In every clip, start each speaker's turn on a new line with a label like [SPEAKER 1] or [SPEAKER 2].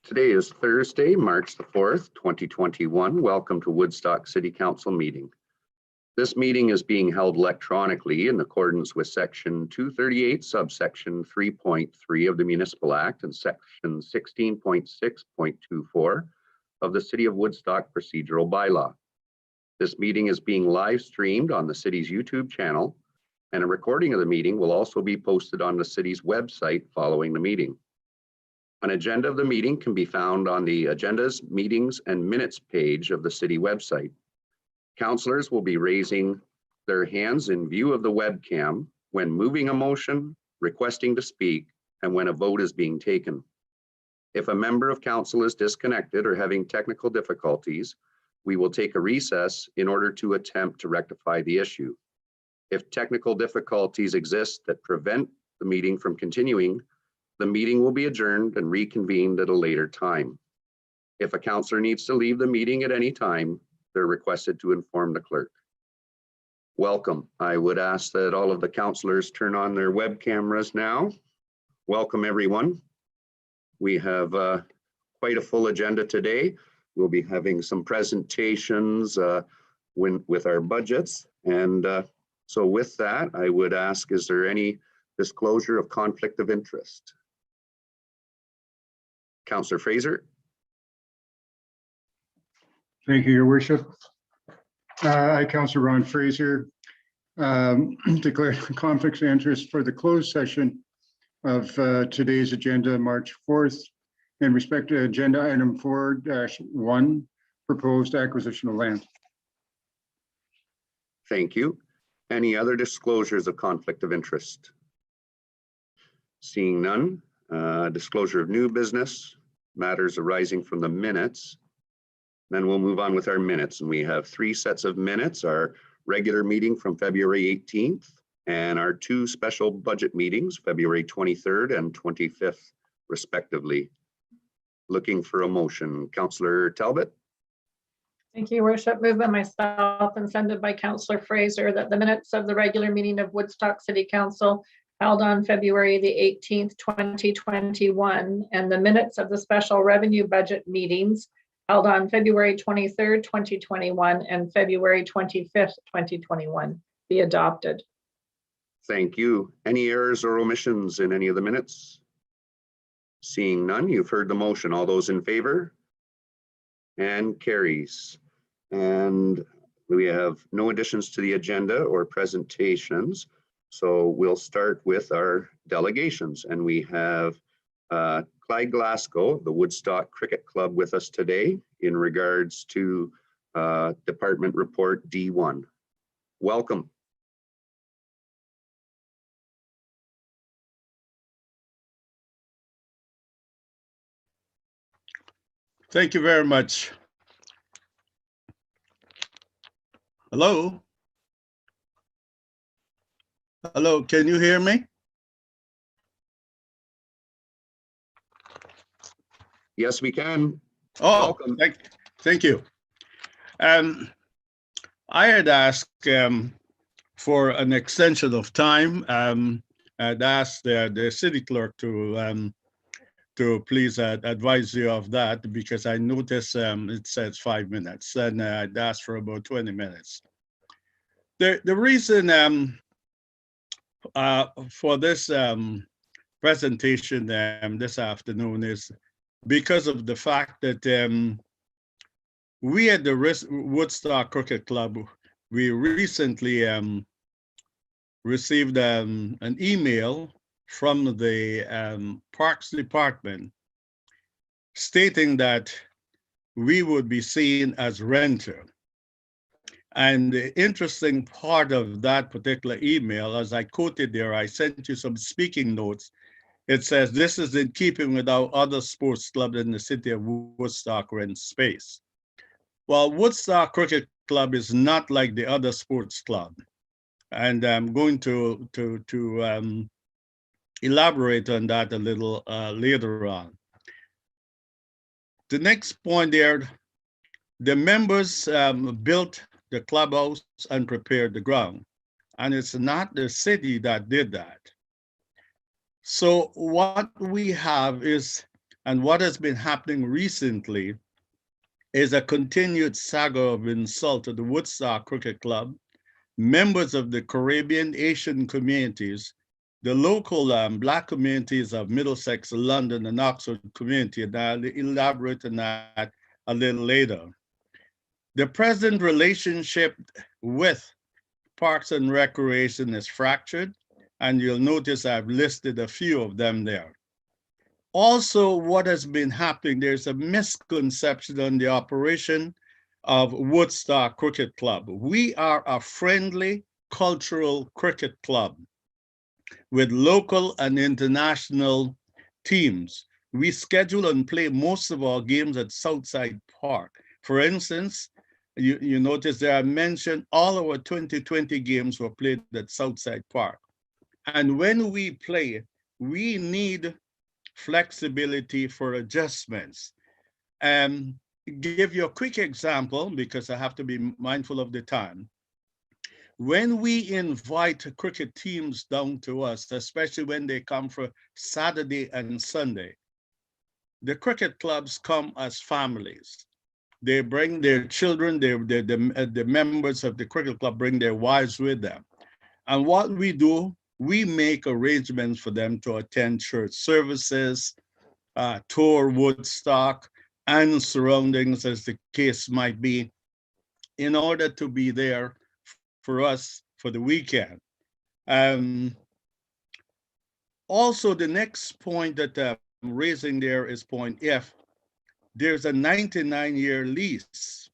[SPEAKER 1] Today is Thursday, March the 4th, 2021. Welcome to Woodstock City Council meeting. This meeting is being held electronically in accordance with Section 238, subsection 3.3 of the Municipal Act and Section 16.6.24 of the City of Woodstock Procedural Bylaw. This meeting is being live streamed on the city's YouTube channel, and a recording of the meeting will also be posted on the city's website following the meeting. An agenda of the meeting can be found on the Agendas, Meetings, and Minutes page of the city website. Councillors will be raising their hands in view of the webcam when moving a motion, requesting to speak, and when a vote is being taken. If a member of council is disconnected or having technical difficulties, we will take a recess in order to attempt to rectify the issue. If technical difficulties exist that prevent the meeting from continuing, the meeting will be adjourned and reconvened at a later time. If a councillor needs to leave the meeting at any time, they're requested to inform the clerk. Welcome. I would ask that all of the councillors turn on their web cameras now. Welcome, everyone. We have quite a full agenda today. We'll be having some presentations with our budgets. And so with that, I would ask, is there any disclosure of conflict of interest? Councillor Fraser.
[SPEAKER 2] Thank you, Your Worship. I, Councillor Ron Fraser, declare conflicts of interest for the closed session of today's agenda, March 4th, in respect to agenda item 4-1, proposed acquisition of land.
[SPEAKER 1] Thank you. Any other disclosures of conflict of interest? Seeing none. Disclosure of new business, matters arising from the minutes. Then we'll move on with our minutes, and we have 3 sets of minutes: our regular meeting from February 18th and our 2 special budget meetings, February 23rd and 25th, respectively. Looking for a motion. Councillor Talbot.
[SPEAKER 3] Thank you, Your Worship. Moved by myself and seconded by Councillor Fraser that the minutes of the regular meeting of Woodstock City Council held on February the 18th, 2021, and the minutes of the special revenue budget meetings held on February 23rd, 2021, and February 25th, 2021 be adopted.
[SPEAKER 1] Thank you. Any errors or omissions in any of the minutes? Seeing none, you've heard the motion. All those in favor? And carries. And we have no additions to the agenda or presentations. So we'll start with our delegations, and we have Clyde Glasgow, the Woodstock Cricket Club, with us today in regards to Department Report D1. Welcome.
[SPEAKER 4] Thank you very much. Hello? Hello, can you hear me?
[SPEAKER 1] Yes, we can.
[SPEAKER 4] Oh, thank you. I had asked for an extension of time. I'd asked the city clerk to please advise you of that, because I noticed it says 5 minutes, and I'd asked for about 20 minutes. The reason for this presentation this afternoon is because of the fact that we at the Woodstock Cricket Club, we recently received an email from the Parks Department stating that we would be seen as renter. And the interesting part of that particular email, as I quoted there, I sent you some speaking notes. It says, "This is in keeping with our other sports clubs in the city of Woodstock rent space." Well, Woodstock Cricket Club is not like the other sports club. And I'm going to elaborate on that a little later on. The next point there, the members built the clubhouse and prepared the ground, and it's not the city that did that. So what we have is And what has been happening recently is a continued saga of insult to the Woodstock Cricket Club, members of the Caribbean Asian communities, the local Black communities of Middlesex, London, and Oxford community, and I'll elaborate on that a little later. The present relationship with Parks and Recreation is fractured, and you'll notice I've listed a few of them there. Also, what has been happening, there's a misconception on the operation of Woodstock Cricket Club. We are a friendly cultural cricket club with local and international teams. We schedule and play most of our games at Southside Park. For instance, you notice there I mentioned all our 2020 games were played at Southside Park. And when we play, we need flexibility for adjustments. Give you a quick example because I have to be mindful of the time. When we invite cricket teams down to us, especially when they come for Saturday and Sunday, the cricket clubs come as families. They bring their children, the members of the cricket club bring their wives with them. And what we do, we make arrangements for them to attend church services, tour Woodstock and surroundings as the case might be, in order to be there for us for the weekend. Also, the next point that I'm raising there is point F. There's a 99-year lease,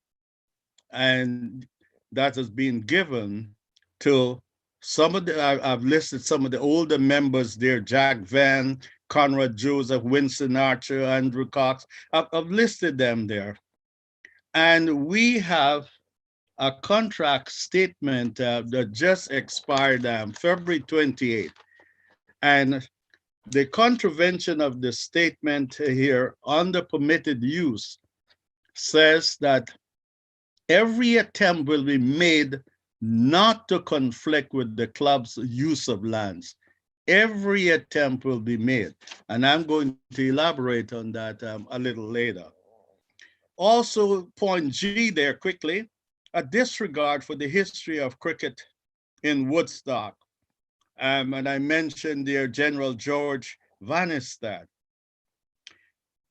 [SPEAKER 4] and that has been given to some of the, I've listed some of the older members there, Jack Van, Conrad Joseph, Winston Archer, Andrew Cox. I've listed them there. And we have a contract statement that just expired February 28th. And the contravention of the statement here on the permitted use says that every attempt will be made not to conflict with the club's use of lands. Every attempt will be made. And I'm going to elaborate on that a little later. Also, point G there quickly, a disregard for the history of cricket in Woodstock. And I mentioned there General George Vanistad.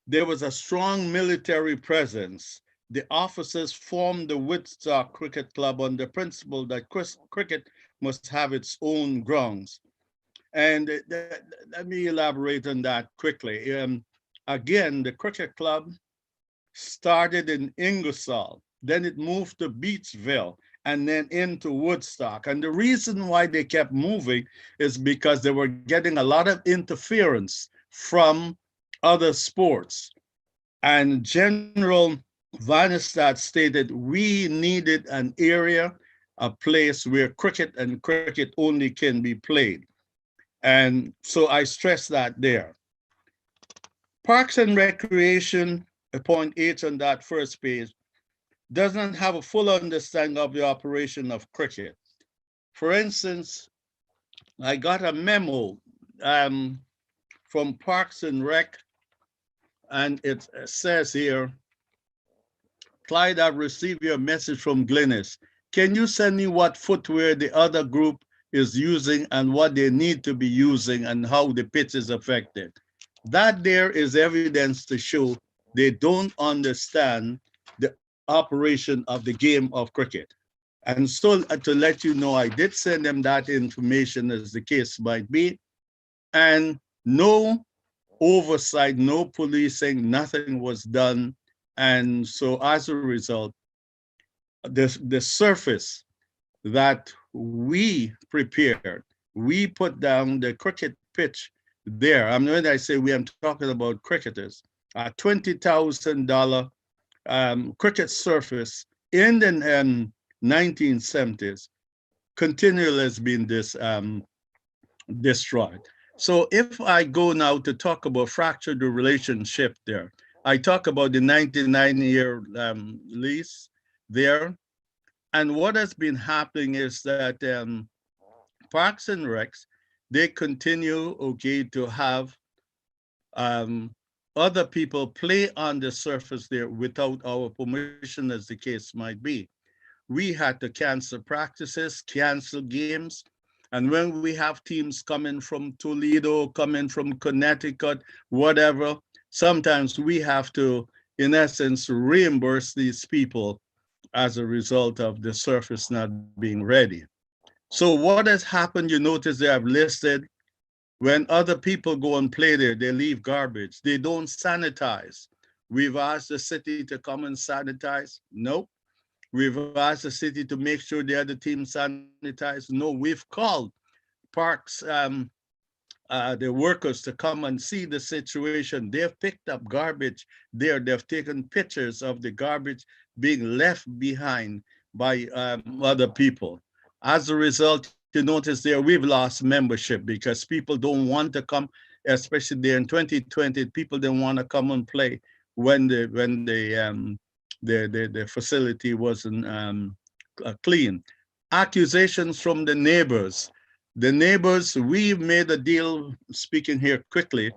[SPEAKER 4] There was a strong military presence. The officers formed the Woodstock Cricket Club on the principle that cricket must have its own grounds. And let me elaborate on that quickly. Again, the cricket club started in Ingersoll, then it moved to Beachville, and then into Woodstock. And the reason why they kept moving is because they were getting a lot of interference from other sports. And General Vanistad stated we needed an area, a place where cricket and cricket only can be played. And so I stress that there. Parks and Recreation, point H on that first page, doesn't have a full understanding of the operation of cricket. For instance, I got a memo from Parks and Rec, and it says here, Clyde, I've received your message from Glynis. Can you send me what footwear the other group is using and what they need to be using and how the pitch is affected? That there is evidence to show they don't understand the operation of the game of cricket. And so to let you know, I did send them that information as the case might be, and no oversight, no policing, nothing was done. And so as a result, the surface that we prepared, we put down the cricket pitch there. I mean, when I say we, I'm talking about cricketers, a $20,000 cricket surface in the 1970s continually has been destroyed. So if I go now to talk about fracture the relationship there, I talk about the 99-year lease there. And what has been happening is that Parks and Recs, they continue, okay, to have other people play on the surface there without our permission, as the case might be. We had to cancel practices, cancel games. And when we have teams coming from Toledo, coming from Connecticut, whatever, sometimes we have to, in essence, reimburse these people as a result of the surface not being ready. So what has happened, you notice they have listed when other people go and play there, they leave garbage. They don't sanitize. We've asked the city to come and sanitize. No. We've asked the city to make sure the other team sanitize. No, we've called parks, the workers to come and see the situation. They've picked up garbage there. They've taken pictures of the garbage being left behind by other people. As a result, you notice there we've lost membership because people don't want to come, especially there in 2020. People didn't want to come and play when the facility wasn't clean. Accusations from the neighbors. The neighbors, we made a deal, speaking here quickly,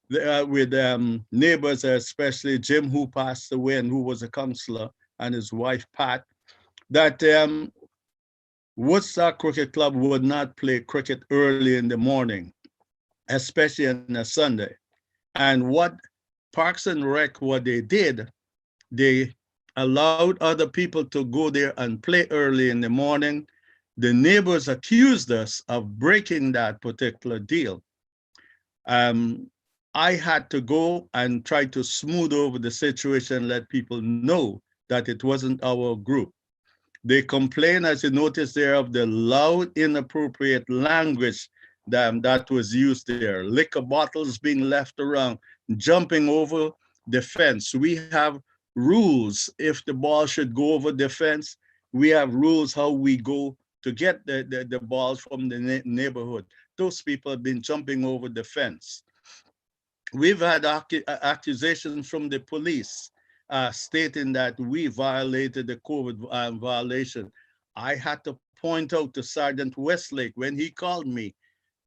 [SPEAKER 4] with neighbors, especially Jim, who passed away and who was a counselor, and his wife, Pat, that Woodstock Cricket Club would not play cricket early in the morning, especially on a Sunday. And what Parks and Rec, what they did, they allowed other people to go there and play early in the morning. The neighbors accused us of breaking that particular deal. I had to go and try to smooth over the situation, let people know that it wasn't our group. They complain, as you notice there, of the loud, inappropriate language that was used there. Liquor bottles being left around, jumping over the fence. We have rules. If the ball should go over the fence, we have rules how we go to get the balls from the neighborhood. Those people have been jumping over the fence. We've had accusations from the police stating that we violated the COVID violation. I had to point out to Sergeant Westlake when he called me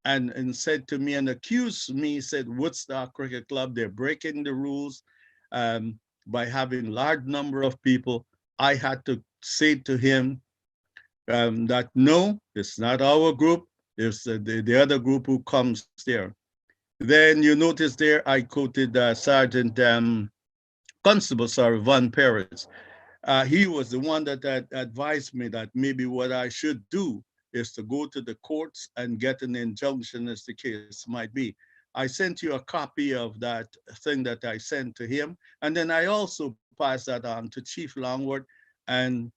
[SPEAKER 4] and said to me and accused me, said, Woodstock Cricket Club, they're breaking the rules by having large number of people. I had to say to him that no, it's not our group, it's the other group who comes there. Then you notice there, I quoted Sergeant Constable, Van Perez. He was the one that advised me that maybe what I should do is to go to the courts and get an injunction, as the case might be. I sent you a copy of that thing that I sent to him. And then I also passed that on to Chief Longworth. And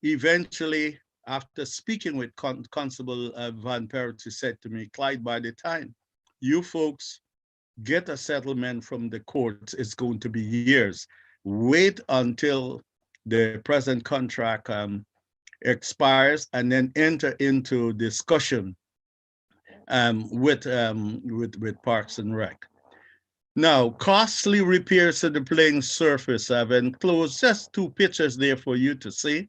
[SPEAKER 4] eventually, after speaking with Constable Van Perez, he said to me, Clyde, by the time you folks get a settlement from the courts, it's going to be years. Wait until the present contract expires and then enter into discussion with Parks and Rec. Now, costly repairs to the playing surface. I've enclosed just 2 pictures there for you to see.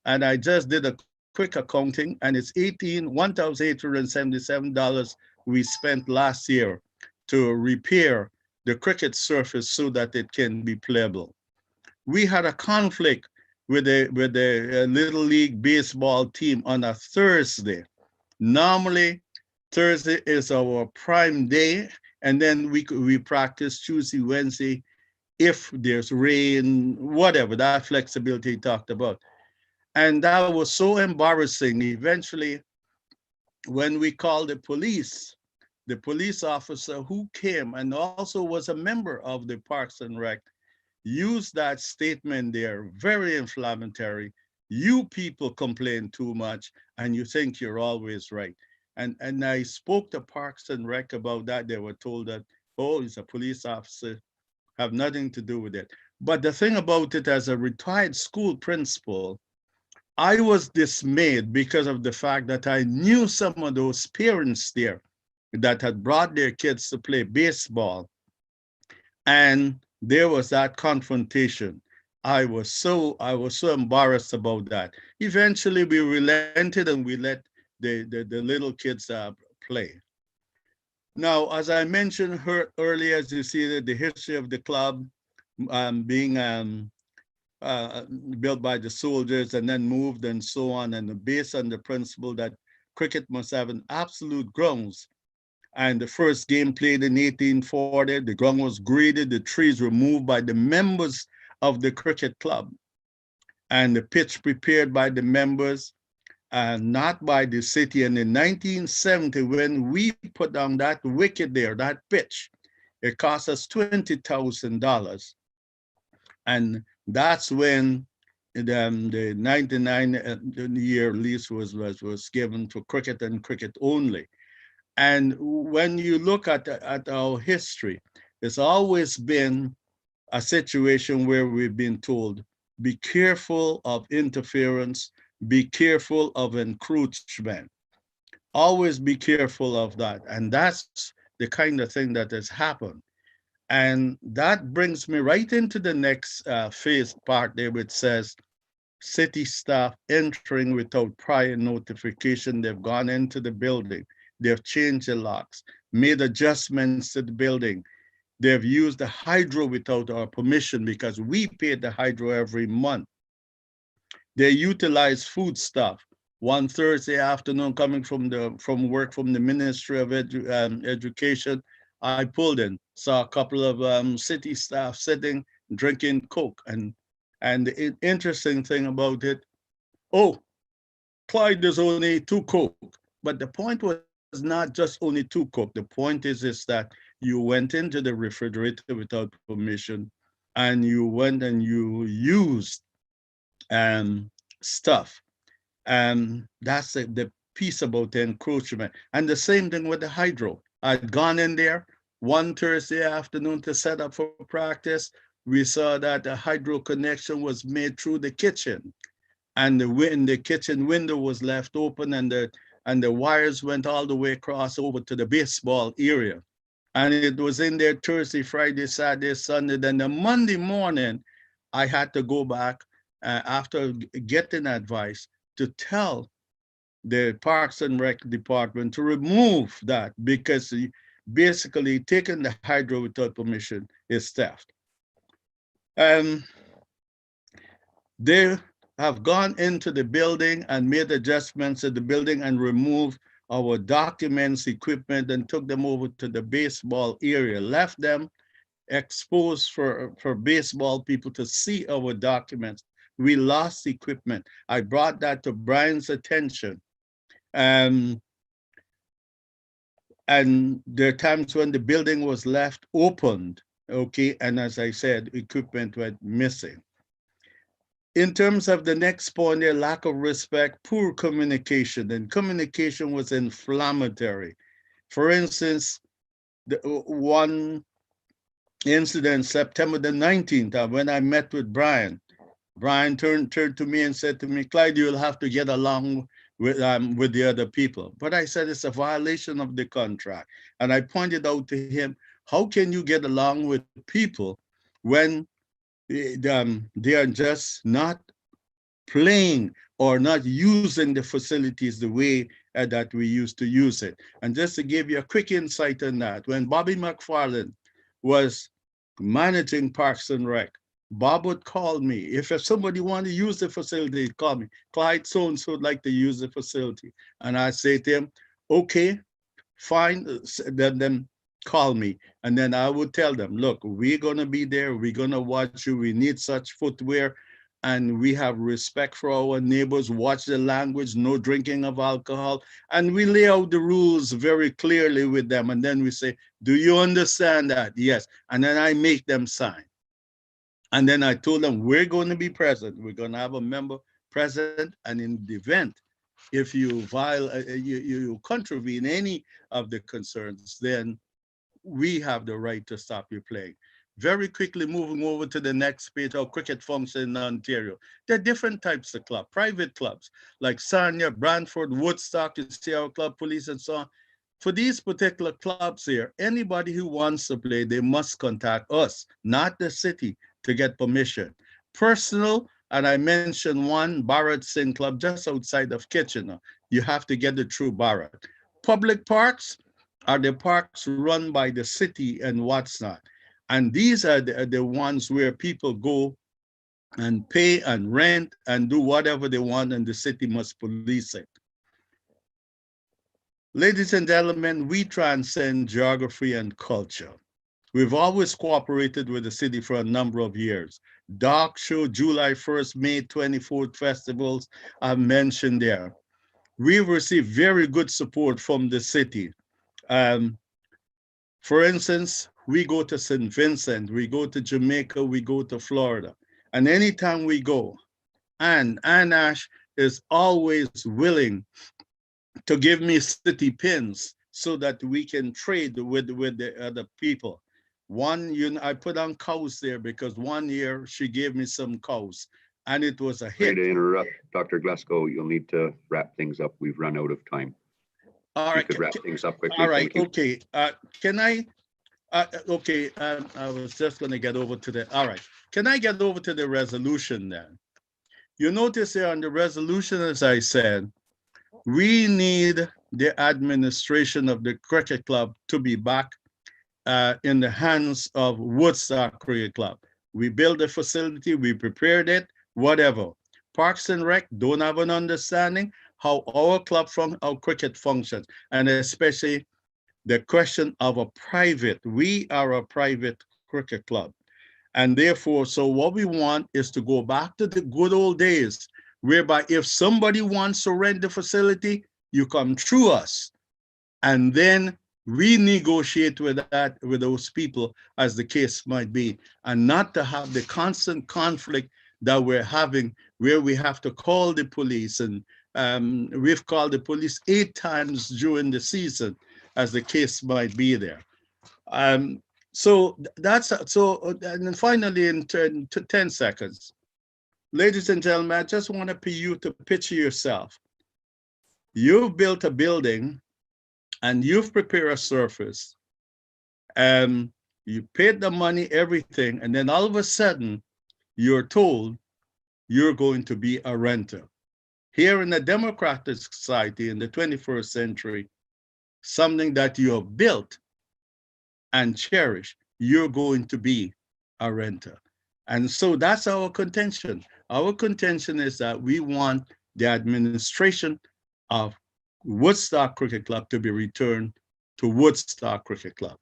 [SPEAKER 4] And I just did a quick accounting, and it's $1,877 we spent last year to repair the cricket surface so that it can be playable. We had a conflict with the Little League baseball team on a Thursday. Normally, Thursday is our prime day, and then we practice Tuesday, Wednesday, if there's rain, whatever, that flexibility he talked about. And that was so embarrassing. Eventually, when we called the police officer who came and also was a member of the Parks and Rec used that statement there, very inflammatory. You people complain too much and you think you're always right. And I spoke to Parks and Rec about that. They were told that, oh, he's a police officer, have nothing to do with it. But the thing about it, as a retired school principal, I was dismayed because of the fact that I knew some of those parents there that had brought their kids to play baseball. And there was that confrontation. I was so embarrassed about that. Eventually we relented and we let the little kids play. Now, as I mentioned earlier, as you see that the history of the club being uh, built by the soldiers and then moved and so on, and based on the principle that cricket must have an absolute grounds. And the first game played in 1840, the ground was graded, the trees removed by the members of the cricket club, and the pitch prepared by the members, not by the city. And in 1970, when we put down that wicket there, that pitch, it cost us $20,000. And that's when the 99-year lease was given to cricket and cricket only. And when you look at our history, it's always been a situation where we've been told, be careful of interference, be careful of encroachment. Always be careful of that. And that's the kind of thing that has happened. And that brings me right into the next phase part there, which says, city staff entering without prior notification. They've gone into the building. They've changed the locks, made adjustments to the building. They've used the hydro without our permission because we paid the hydro every month. They utilize food stuff. One Thursday afternoon, coming from work from the Ministry of Education, I pulled in, saw a couple of city staff sitting, drinking Coke. And the interesting thing about it, oh, Clyde, there's only 2 Coke. But the point was not just only 2 Coke. The point is that you went into the refrigerator without permission, and you went and you used stuff. And that's the piece about the encroachment. And the same thing with the hydro. I'd gone in there one Thursday afternoon to set up for practice. We saw that the hydro connection was made through the kitchen, and the kitchen window was left open, and the wires went all the way across over to the baseball area. And it was in there Thursday, Friday, Saturday, Sunday. Then the Monday morning, I had to go back after getting advice to tell the Parks and Rec department to remove that, because basically taking the hydro without permission is theft. They have gone into the building and made adjustments to the building and removed our documents, equipment, and took them over to the baseball area, left them exposed for baseball people to see our documents. We lost equipment. I brought that to Brian's attention. And there are times when the building was left opened, okay? And as I said, equipment went missing. In terms of the next point, their lack of respect, poor communication, and communication was inflammatory. For instance, the one incident, September the 19th, when I met with Brian turned to me and said to me, Clyde, you'll have to get along with the other people. But I said, it's a violation of the contract. And I pointed out to him, how can you get along with people when they are just not playing or not using the facilities the way that we used to use it? And just to give you a quick insight on that, when Bobby McFarland was managing Parks and Rec, Bob would call me. If somebody wanted to use the facility, he'd call me. Clyde so-and-so would like to use the facility. And I'd say to him, okay, fine, then call me. And then I would tell them, look, we're gonna be there, we're gonna watch you, we need such footwear, and we have respect for our neighbors, watch the language, no drinking of alcohol. And we lay out the rules very clearly with them. And then we say, do you understand that? Yes. And then I make them sign. And then I told them, we're going to be present. We're going to have a member present. And in the event, if you you contravene any of the concerns, then we have the right to stop you playing. Very quickly moving over to the next page, how cricket functions in Ontario. There are different types of clubs, private clubs, like Sarnia, Brantford, Woodstock, you see our club police and so on. For these particular clubs here, anybody who wants to play, they must contact us, not the city, to get permission. Personal, and I mentioned one, Barrett Singh Club, just outside of Kitchener. You have to get it through Barrett. Public parks, are the parks run by the city and what's not. And these are the ones where people go and pay and rent and do whatever they want, and the city must police it. Ladies and gentlemen, we transcend geography and culture. We've always cooperated with the city for a number of years. Dark Show, July 1st, May 24th festivals are mentioned there. We've received very good support from the city. For instance, we go to St. Vincent, we go to Jamaica, we go to Florida. And anytime we go, Ann Ash is always willing to give me city pins so that we can trade with the other people. I put on cows there because one year she gave me some cows and it was a
[SPEAKER 1] Sorry
[SPEAKER 4] hit.
[SPEAKER 1] to interrupt, Dr. Glasgow. You'll need to wrap things up. We've run out of time.
[SPEAKER 4] All
[SPEAKER 1] You
[SPEAKER 4] right.
[SPEAKER 1] could wrap things up quickly.
[SPEAKER 4] All right.
[SPEAKER 1] Thank you.
[SPEAKER 4] Okay. Can I? Okay. I was just going to get over to the. All right. Can I get over to the resolution then? You notice here on the resolution, as I said, we need the administration of the cricket club to be back in the hands of Woodstock Cricket Club. We built the facility, we prepared it, whatever. Parks and Rec don't have an understanding how our cricket functions, and especially the question of we are a private cricket club. And therefore, so what we want is to go back to the good old days, whereby if somebody wants to rent the facility, you come through us. And then we negotiate with those people as the case might be, and not to have the constant conflict that we're having where we have to call the police. And we've called the police 8 times during the season, as the case might be there. And then finally, in 10 seconds, ladies and gentlemen, I just want you to picture yourself. You've built a building and you've prepared a surface, you paid the money, everything, and then all of a sudden you're told you're going to be a renter. Here in a democratic society in the 21st century, something that you have built and cherished, you're going to be a renter. And so that's our contention. Our contention is that we want the administration of Woodstock Cricket Club to be returned to Woodstock Cricket Club.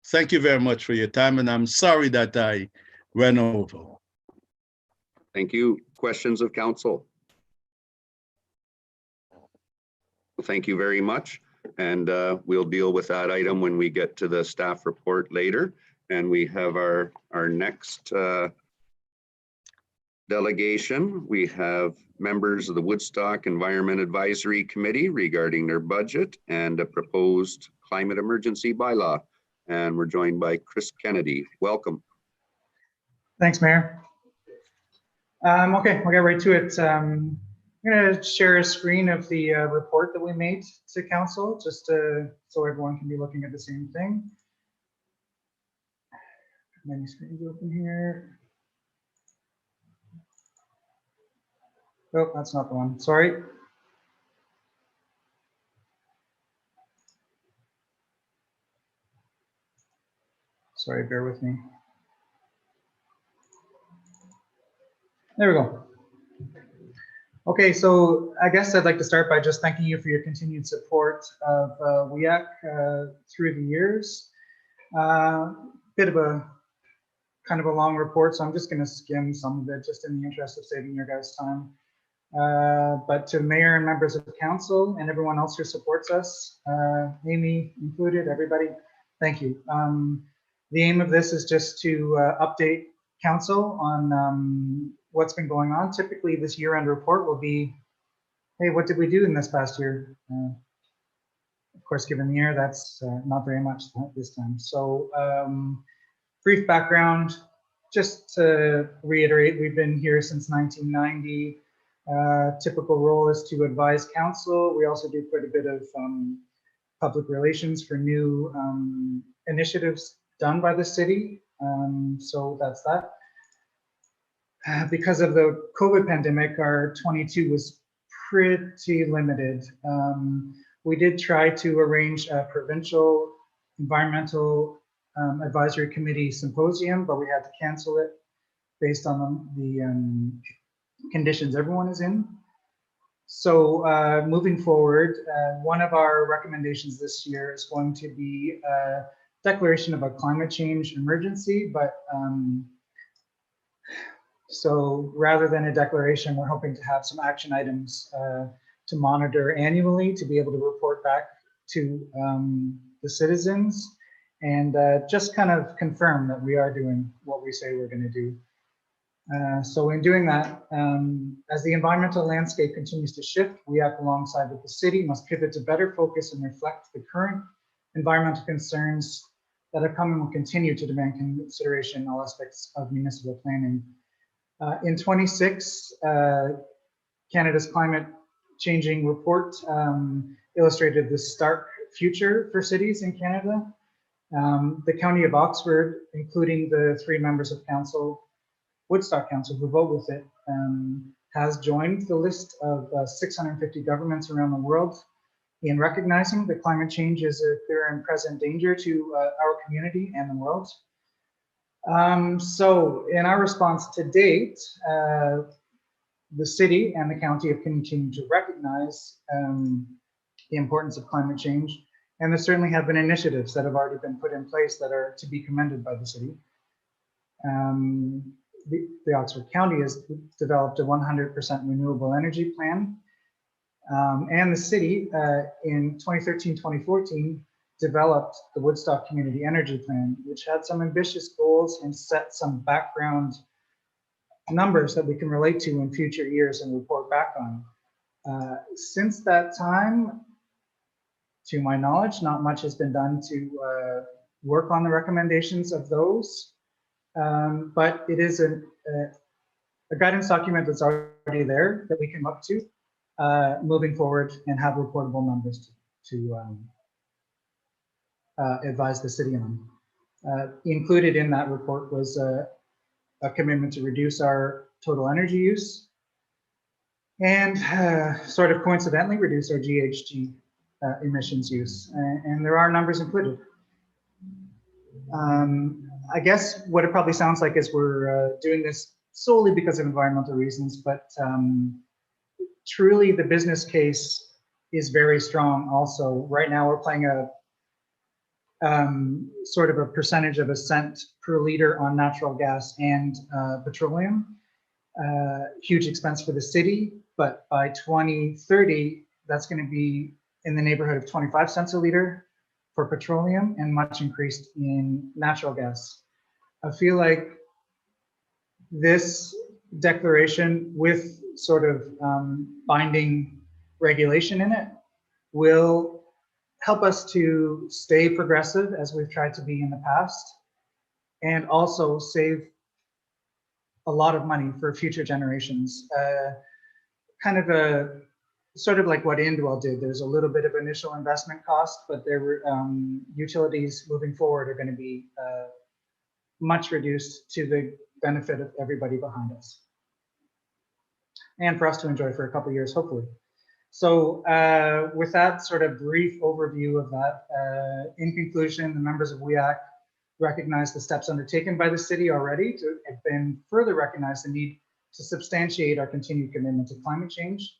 [SPEAKER 4] Thank you very much for your time, and I'm sorry that I went over.
[SPEAKER 1] Thank you. Questions of council? Well, thank you very much. And we'll deal with that item when we get to the staff report later. And we have our next delegation. We have members of the Woodstock Environment Advisory Committee regarding their budget and a proposed climate emergency bylaw. And we're joined by Chris Kennedy. Welcome.
[SPEAKER 5] Thanks, Mayor. Okay, we'll get right to it. I'm going to share a screen of the report that we made to council, just so everyone can be looking at the same thing. Many screens open here. Oh, that's not the one. Sorry. Sorry, bear with me. There we go. Okay, so I guess I'd like to start by just thanking you for your continued support of WEAC through the years. Bit of a kind of a long report, so I'm just going to skim some of it just in the interest of saving your guys' time. But to Mayor and members of the council and everyone else who supports us, Amy included, everybody, thank you. The aim of this is just to update council on what's been going on. Typically, this year-end report will be, hey, what did we do in this past year? Of course, given the year, that's not very much this time. So brief background, just to reiterate, we've been here since 1990. Typical role is to advise council. We also do quite a bit of public relations for new initiatives done by the city. So that's that. Because of the COVID pandemic, our 22 was pretty limited. We did try to arrange a provincial environmental advisory committee symposium, but we had to cancel it based on the conditions everyone is in. So moving forward, one of our recommendations this year is going to be a declaration of a climate change emergency, but so rather than a declaration, we're hoping to have some action items to monitor annually to be able to report back to the citizens and just kind of confirm that we are doing what we say we're going to do. So in doing that, as the environmental landscape continues to shift, we act alongside with the city must pivot to better focus and reflect the current environmental concerns that have come and will continue to demand consideration in all aspects of municipal planning. In 26, Canada's climate changing report illustrated the stark future for cities in Canada. The County of Oxford, including the 3 members of Council, Woodstock Council, who vote with it, has joined the list of 650 governments around the world in recognizing that climate change is a clear and present danger to our community and the world. So in our response to date, the city and the county have continued to recognize the importance of climate change. And there certainly have been initiatives that have already been put in place that are to be commended by the city. The Oxford County has developed a 100% renewable energy plan. And the city in 2013-2014 developed the Woodstock Community Energy Plan, which had some ambitious goals and set some background numbers that we can relate to in future years and report back on. Since that time, to my knowledge, not much has been done to work on the recommendations of those, but it is a guidance document that's already there that we can look to moving forward and have reportable numbers to advise the city on. Included in that report was a commitment to reduce our total energy use and sort of coincidentally reduce our GHG emissions use. And there are numbers included. I guess what it probably sounds like is we're doing this solely because of environmental reasons, but truly the business case is very strong also. Right now we're playing a sort of a percentage of a cent per liter on natural gas and petroleum. Huge expense for the city, but by 2030, that's going to be in the neighborhood of 25 cents a liter for petroleum and much increased in natural gas. I feel like this declaration with sort of binding regulation in it will help us to stay progressive as we've tried to be in the past, and also save a lot of money for future generations. Kind of a sort of like what Indwell did. There's a little bit of initial investment cost, but their utilities moving forward are going to be much reduced to the benefit of everybody behind us, and for us to enjoy for a couple of years, hopefully. So with that sort of brief overview of that, in conclusion, the members of WEAC recognize the steps undertaken by the city already to have been further recognize the need to substantiate our continued commitment to climate change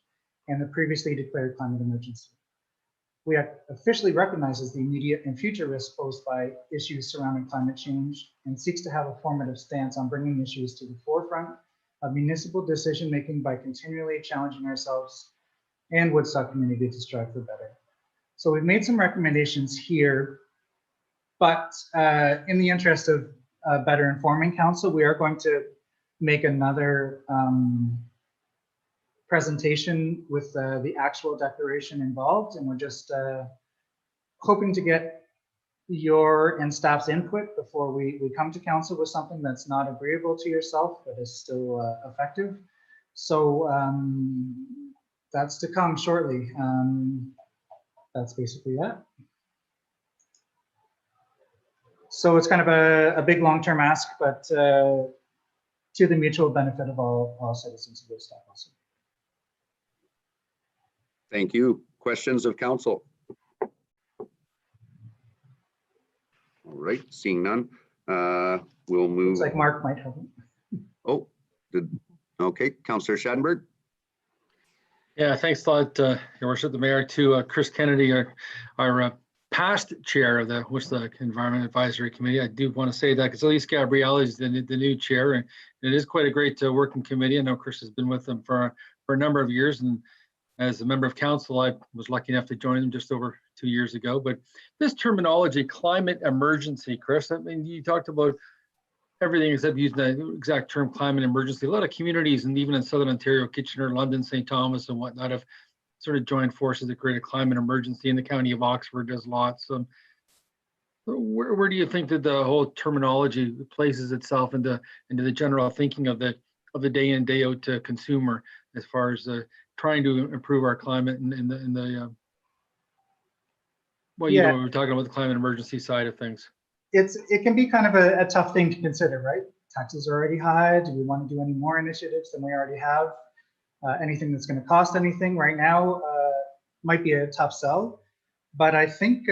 [SPEAKER 5] and the previously declared climate emergency. WEAC officially recognizes the immediate and future risks posed by issues surrounding climate change and seeks to have a formative stance on bringing issues to the forefront of municipal decision-making by continually challenging ourselves and Woodstock community to strive for better. So we've made some recommendations here, but in the interest of better informing council, we are going to make another presentation with the actual declaration involved, and we're just hoping to get your and staff's input before we come to council with something that's not agreeable to yourself but is still effective. So that's to come shortly. That's basically that. So it's kind of a big long-term ask, but to the mutual benefit of all citizens of Woodstock also.
[SPEAKER 1] Thank you. Questions of council? All right, seeing none, we'll move.
[SPEAKER 5] Looks like Mark might have it.
[SPEAKER 1] Oh, okay, Councillor Schattenberg.
[SPEAKER 6] Yeah, thanks a lot, Your Worship, the Mayor, to Chris Kennedy, our past chair of the Woodstock Environment Advisory Committee. I do want to say that because Elise Gabrielle is the new chair, and it is quite a great working committee. I know Chris has been with them for a number of years, and as a member of council, I was lucky enough to join them just over 2 years ago. But this terminology, climate emergency, Chris, I mean, you talked about everything except using the exact term climate emergency. A lot of communities, and even in Southern Ontario, Kitchener, London, St. Thomas, and whatnot, have sort of joined forces to create a climate emergency. In the county of Oxford does lots. Where do you think that the whole terminology places itself into the general thinking of the day in, day out consumer, as far as trying to improve our climate well, you know, we're talking about the climate emergency side of things.
[SPEAKER 5] It can be kind of a tough thing to consider, right? Taxes are already high. Do we want to do any more initiatives than we already have? Anything that's going to cost anything right now might be a tough sell. But I think,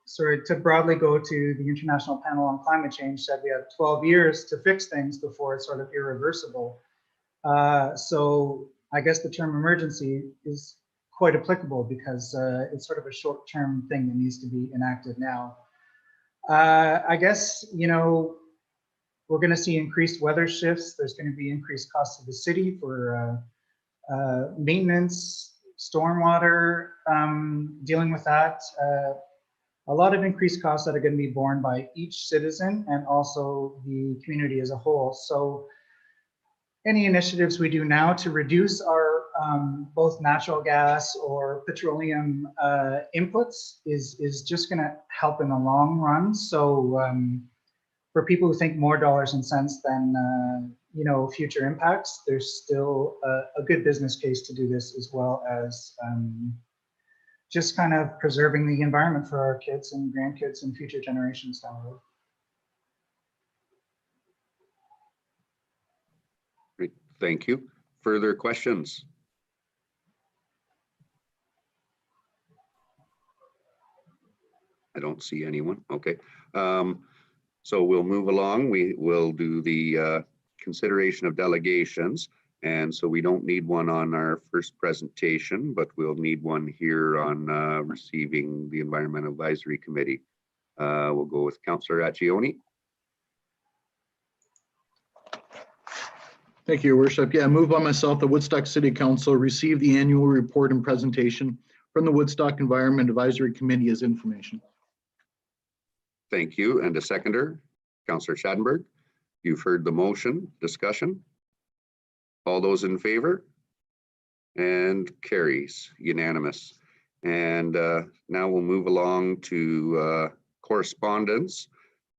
[SPEAKER 5] sorry, to broadly go to the International Panel on Climate Change said we have 12 years to fix things before it's sort of irreversible. So I guess the term emergency is quite applicable because it's sort of a short-term thing that needs to be enacted now. I guess, you know, we're going to see increased weather shifts. There's going to be increased costs to the city for maintenance, stormwater, dealing with that. A lot of increased costs that are going to be borne by each citizen and also the community as a whole. So any initiatives we do now to reduce our both natural gas or petroleum inputs is just going to help in the long run. So for people who think more dollars and cents than you know, future impacts, there's still a good business case to do this, as well as just kind of preserving the environment for our kids and grandkids and future generations down the road.
[SPEAKER 1] Great, thank you. Further questions? I don't see anyone. Okay. So we'll move along. We will do the consideration of delegations. And so we don't need one on our first presentation, but we'll need one here on receiving the Environmental Advisory Committee. We'll go with Councillor Accioni.
[SPEAKER 7] Thank you, Your Worship. Yeah, move by myself, the Woodstock City Council receive the annual report and presentation from the Woodstock Environment Advisory Committee as information.
[SPEAKER 1] Thank you. And a seconder, Councillor Schattenberg. You've heard the motion. Discussion. All those in favor? And carries, unanimous. And now we'll move along to correspondence.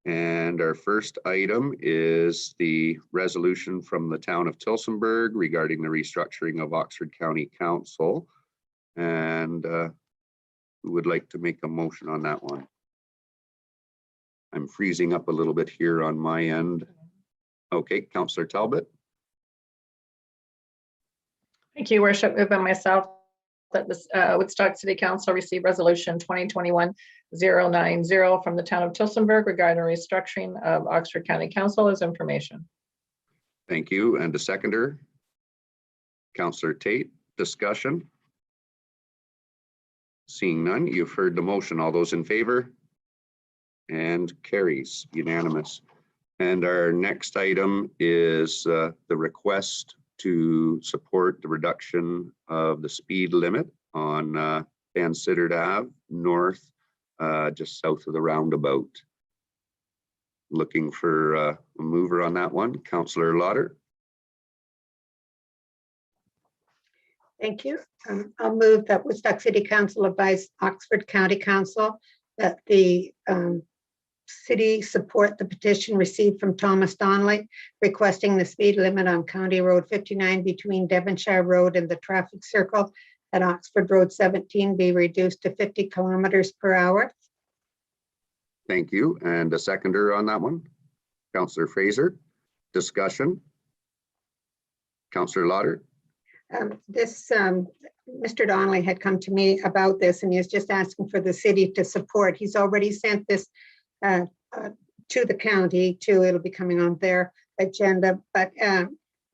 [SPEAKER 1] And our first item is the resolution from the town of Tillsonburg regarding the restructuring of Oxford County Council. And who would like to make a motion on that one? I'm freezing up a little bit here on my end. Okay, Councillor Talbot.
[SPEAKER 3] Thank you, Worship. Moved by myself that this Woodstock City Council receive resolution 2021-090 from the town of Tillsonburg regarding restructuring of Oxford County Council as information.
[SPEAKER 1] Thank you. And a seconder, Councillor Tate. Discussion. Seeing none, you've heard the motion. All those in favor? And carries, unanimous. And our next item is the request to support the reduction of the speed limit on Van Sittard Ave North, just south of the roundabout. Looking for a mover on that one. Councillor Lotter.
[SPEAKER 8] Thank you. I'll move that Woodstock City Council advise Oxford County Council that the city support the petition received from Thomas Donnelly requesting the speed limit on County Road 59 between Devonshire Road and the traffic circle at Oxford Road 17 be reduced to 50 kilometers per hour.
[SPEAKER 1] Thank you. And a seconder on that one, Councillor Fraser. Discussion. Councillor Lotter.
[SPEAKER 8] Mr. Donnelly had come to me about this, and he was just asking for the city to support. He's already sent this to the county too. It'll be coming on their agenda, but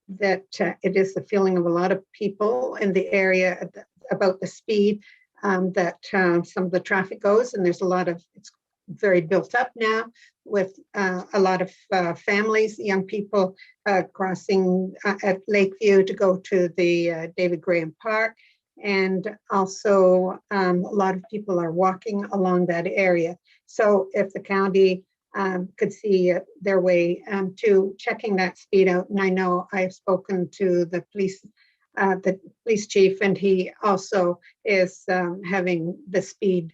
[SPEAKER 8] that it is the feeling of a lot of people in the area about the speed that some of the traffic goes, and there's a lot of, it's very built up now with a lot of families, young people crossing at Lakeview to go to the David Graham Park. And also a lot of people are walking along that area. So if the county could see their way to checking that speed out, and I know I've spoken to the police chief, and he also is having the speed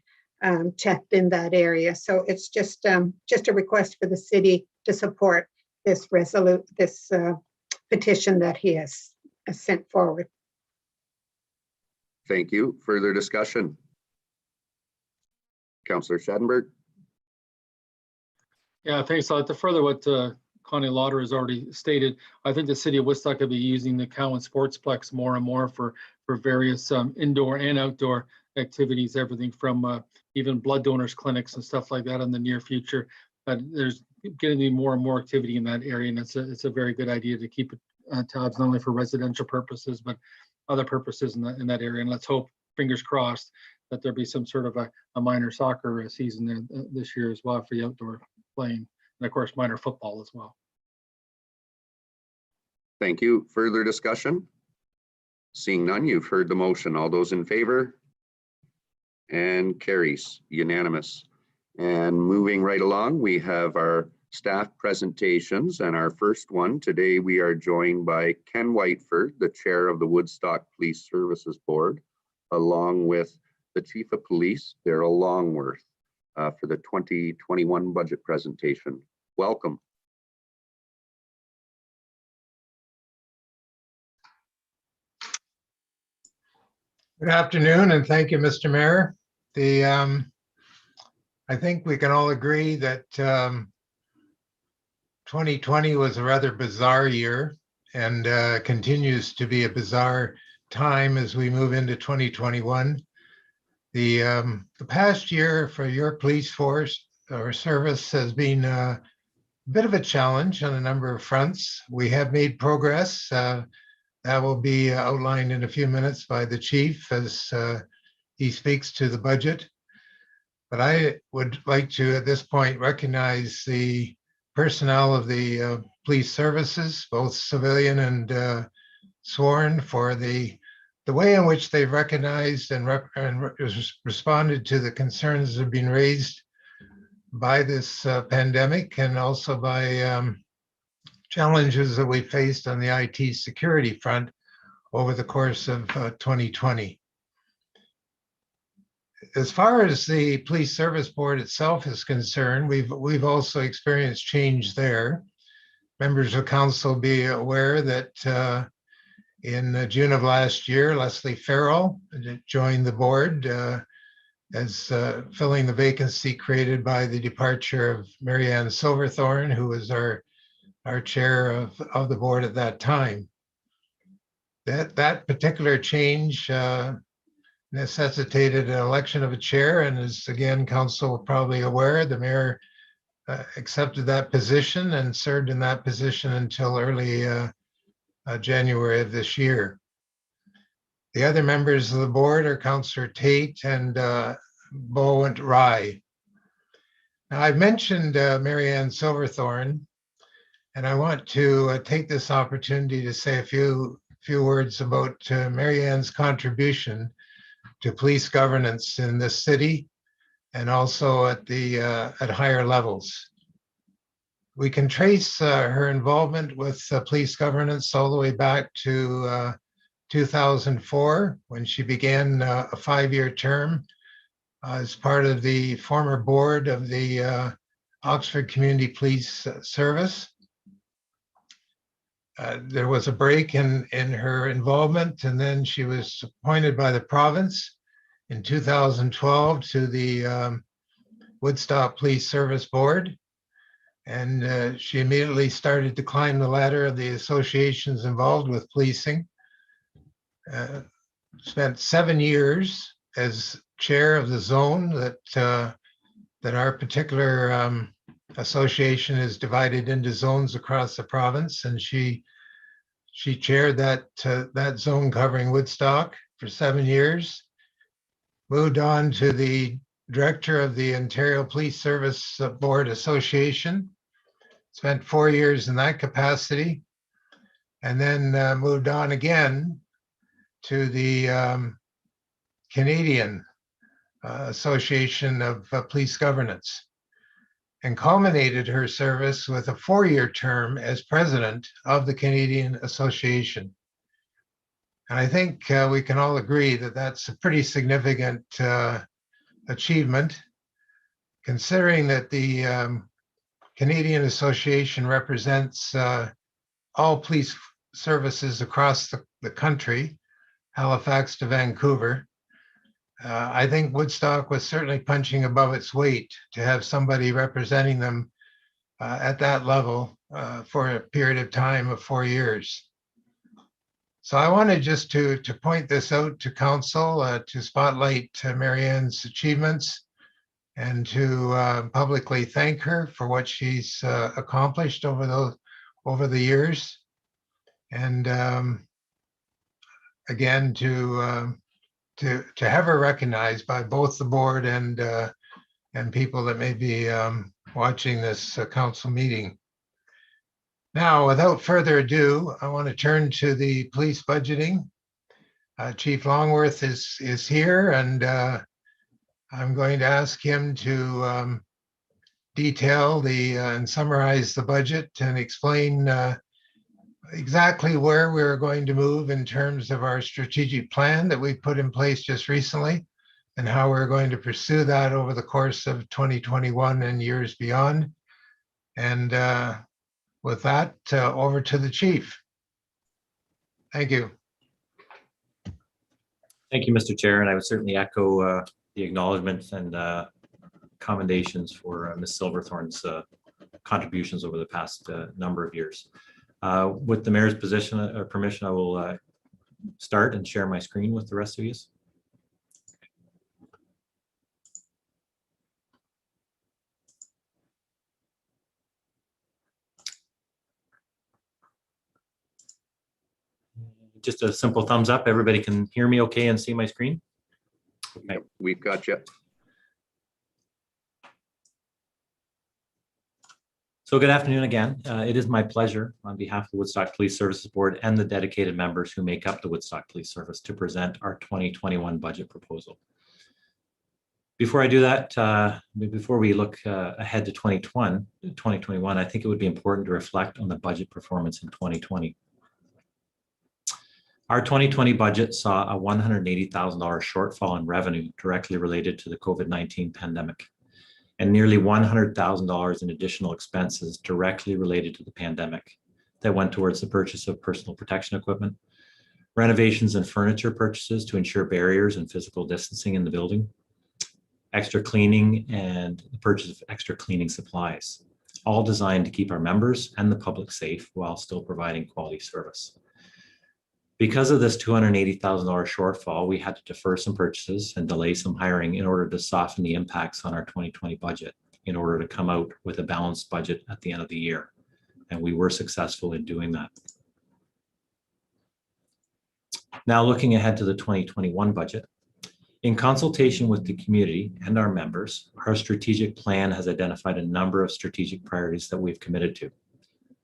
[SPEAKER 8] checked in that area. So it's just a request for the city to support this petition that he has sent forward.
[SPEAKER 1] Thank you. Further discussion? Councillor Schattenberg.
[SPEAKER 6] Yeah, thanks. To further what Connie Lotter has already stated, I think the city of Woodstock could be using the Cowan Sportsplex more and more for various indoor and outdoor activities, everything from even blood donors clinics and stuff like that in the near future. But there's getting to be more and more activity in that area, and it's a very good idea to keep it tabs not only for residential purposes but other purposes in that area. And let's hope, fingers crossed, that there'll be some sort of a minor soccer season there this year as well for the outdoor playing, and of course minor football as well.
[SPEAKER 1] Thank you. Further discussion? Seeing none, you've heard the motion. All those in favor? And carries unanimous. And moving right along, we have our staff presentations, and our first one today, we are joined by Ken Whiteford, the chair of the Woodstock Police Services Board, along with the Chief of Police, Daryl Longworth, for the 2021 budget presentation. Welcome.
[SPEAKER 9] Good afternoon, and thank you, Mr. Mayor. I think we can all agree that 2020 was a rather bizarre year, and continues to be a bizarre time as we move into 2021. The past year for your police force or service has been a bit of a challenge on a number of fronts. We have made progress. That will be outlined in a few minutes by the chief as he speaks to the budget. But I would like to, at this point, recognize the personnel of the police services, both civilian and sworn, for the way in which they've recognized and responded to the concerns that have been raised by this pandemic, and also by challenges that we faced on the IT security front over the course of 2020. As far as the Police Service Board itself is concerned, we've also experienced change there. Members of council be aware that in June of last year, Leslie Farrell joined the board as filling the vacancy created by the departure of Marianne Silverthorne, who was our chair of the board at that time. That particular change necessitated an election of a chair, and as again, council probably aware, the mayor accepted that position and served in that position until early January of this year. The other members of the board are Councillor Tate and Bo and Rye. Now, I've mentioned Marianne Silverthorne, and I want to take this opportunity to say a few words about Marianne's contribution to police governance in this city, and also at higher levels. We can trace her involvement with police governance all the way back to 2004, when she began a 5-year term as part of the former board of the Oxford Community Police Service. There was a break in her involvement, and then she was appointed by the province in 2012 to the Woodstock Police Service Board. And she immediately started to climb the ladder of the associations involved with policing. Spent 7 years as chair of the zone that our particular association is divided into zones across the province, and she chaired that zone covering Woodstock for 7 years, moved on to the director of the Ontario Police Service Board Association, spent 4 years in that capacity, and then moved on again to the Canadian Association of Police Governance, and culminated her service with a 4-year term as president of the Canadian Association. And I think we can all agree that that's a pretty significant achievement, considering that the Canadian Association represents all police services across the country, Halifax to Vancouver. I think Woodstock was certainly punching above its weight to have somebody representing them at that level for a period of time of 4 years. So I wanted just to point this out to Council, to spotlight Marianne's achievements, and to publicly thank her for what she's accomplished over the years, and again to have her recognized by both the board and people that may be watching this council meeting. Now, without further ado, I want to turn to the police budgeting. Chief Longworth is here, and I'm going to ask him to detail and summarize the budget and explain exactly where we're going to move in terms of our strategic plan that we put in place just recently, and how we're going to pursue that over the course of 2021 and years beyond. And with that, over to the chief. Thank you.
[SPEAKER 10] Thank you, Mr. Chair, and I would certainly echo the acknowledgements and commendations for Ms. Silverthorne's contributions over the past number of years. With the mayor's permission, I will start and share my screen with the rest of you. Just a simple thumbs up. Everybody can hear me okay and see my screen? Okay.
[SPEAKER 1] We've got you.
[SPEAKER 10] So good afternoon again. It is my pleasure on behalf of the Woodstock Police Services Board and the dedicated members who make up the Woodstock Police Service to present our 2021 budget proposal. Before I do that, before we look ahead to 2021, I think it would be important to reflect on the budget performance in 2020. Our 2020 budget saw a $180,000 shortfall in revenue directly related to the COVID-19 pandemic, and nearly $100,000 in additional expenses directly related to the pandemic that went towards the purchase of personal protection equipment, renovations and furniture purchases to ensure barriers and physical distancing in the building, extra cleaning, and the purchase of extra cleaning supplies, all designed to keep our members and the public safe while still providing quality service. Because of this $280,000 shortfall, we had to defer some purchases and delay some hiring in order to soften the impacts on our 2020 budget in order to come out with a balanced budget at the end of the year. And we were successful in doing that. Now looking ahead to the 2021 budget, in consultation with the community and our members, our strategic plan has identified a number of strategic priorities that we've committed to.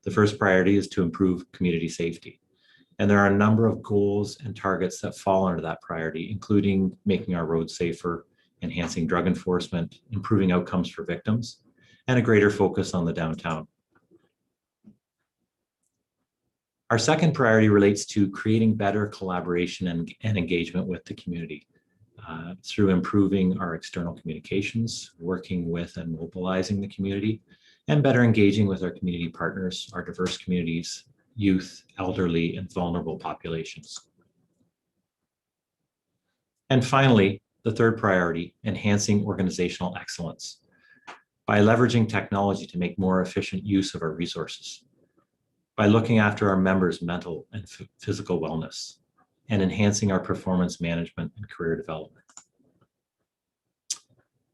[SPEAKER 10] The first priority is to improve community safety. And there are a number of goals and targets that fall under that priority, including making our roads safer, enhancing drug enforcement, improving outcomes for victims, and a greater focus on the downtown. Our second priority relates to creating better collaboration and engagement with the community through improving our external communications, working with and mobilizing the community, and better engaging with our community partners, our diverse communities, youth, elderly, and vulnerable populations. And finally, the third priority, enhancing organizational excellence by leveraging technology to make more efficient use of our resources, by looking after our members' mental and physical wellness, and enhancing our performance management and career development.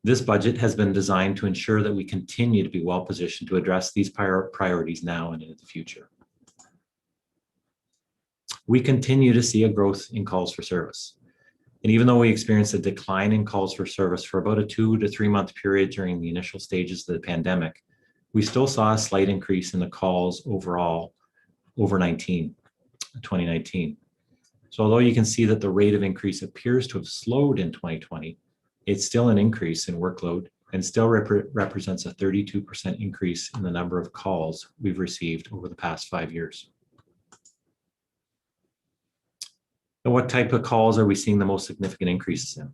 [SPEAKER 10] This budget has been designed to ensure that we continue to be well positioned to address these priorities now and into the future. We continue to see a growth in calls for service. And even though we experienced a decline in calls for service for about a 2 to 3 month period during the initial stages of the pandemic, we still saw a slight increase in the calls overall over 2019. So although you can see that the rate of increase appears to have slowed in 2020, it's still an increase in workload and still represents a 32% increase in the number of calls we've received over the past 5 years. And what type of calls are we seeing the most significant increases in?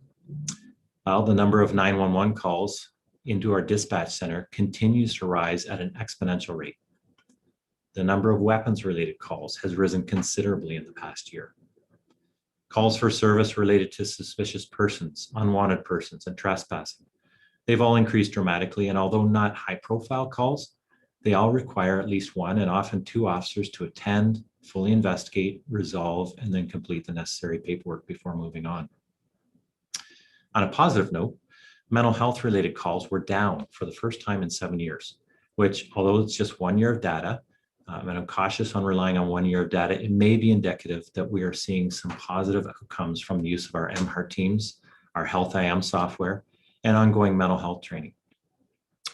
[SPEAKER 10] Well, the number of 911 calls into our dispatch center continues to rise at an exponential rate. The number of weapons-related calls has risen considerably in the past year. Calls for service related to suspicious persons, unwanted persons, and trespassing. They've all increased dramatically, and although not high-profile calls, they all require at least 1 and often 2 officers to attend, fully investigate, resolve, and then complete the necessary paperwork before moving on. On a positive note, mental health related calls were down for the first time in 7 years, which, although it's just 1 year of data, and I'm cautious on relying on 1 year of data, it may be indicative that we are seeing some positive outcomes from the use of our MHART teams, our Health IM software, and ongoing mental health training.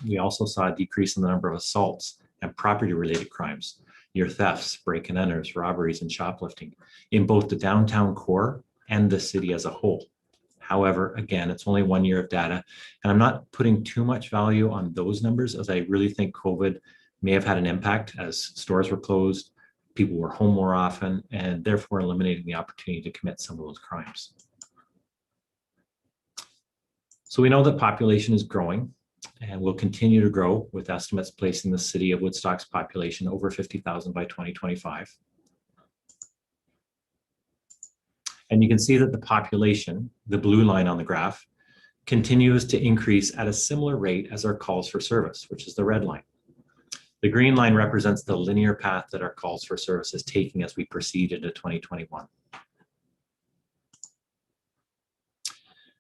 [SPEAKER 10] We also saw a decrease in the number of assaults and property-related crimes, your thefts, break and enters, robberies, and shoplifting in both the downtown core and the city as a whole. However, again, it's only 1 year of data, and I'm not putting too much value on those numbers, as I really think COVID may have had an impact as stores were closed, people were home more often, and therefore eliminating the opportunity to commit some of those crimes. So we know that population is growing and will continue to grow, with estimates placing the city of Woodstock's population over 50,000 by 2025. And you can see that the population, the blue line on the graph, continues to increase at a similar rate as our calls for service, which is the red line. The green line represents the linear path that our calls for service is taking as we proceed into 2021.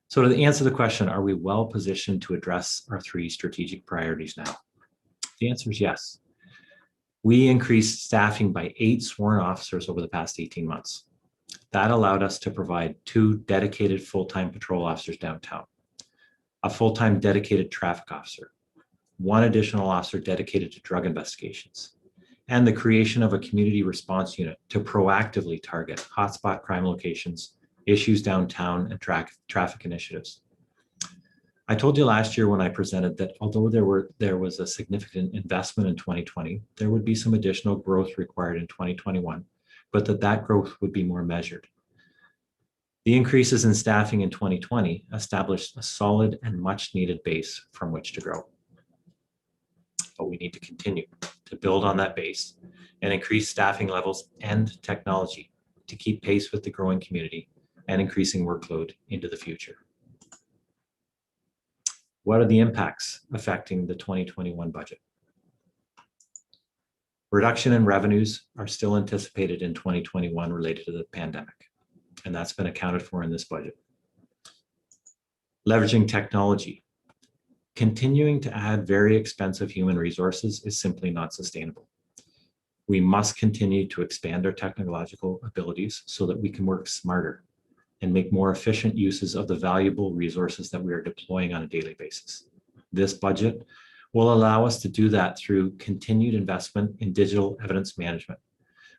[SPEAKER 10] So to answer the question, are we well positioned to address our 3 strategic priorities now? The answer is yes. We increased staffing by 8 sworn officers over the past 18 months. That allowed us to provide 2 dedicated full-time patrol officers downtown, a full-time dedicated traffic officer, 1 additional officer dedicated to drug investigations, and the creation of a community response unit to proactively target hotspot crime locations, issues downtown, and traffic initiatives. I told you last year when I presented that although there was a significant investment in 2020, there would be some additional growth required in 2021, but that growth would be more measured. The increases in staffing in 2020 established a solid and much needed base from which to grow. But we need to continue to build on that base and increase staffing levels and technology to keep pace with the growing community and increasing workload into the future. What are the impacts affecting the 2021 budget? Reduction in revenues are still anticipated in 2021 related to the pandemic, and that's been accounted for in this budget. Leveraging technology. Continuing to add very expensive human resources is simply not sustainable. We must continue to expand our technological abilities so that we can work smarter and make more efficient uses of the valuable resources that we are deploying on a daily basis. This budget will allow us to do that through continued investment in digital evidence management,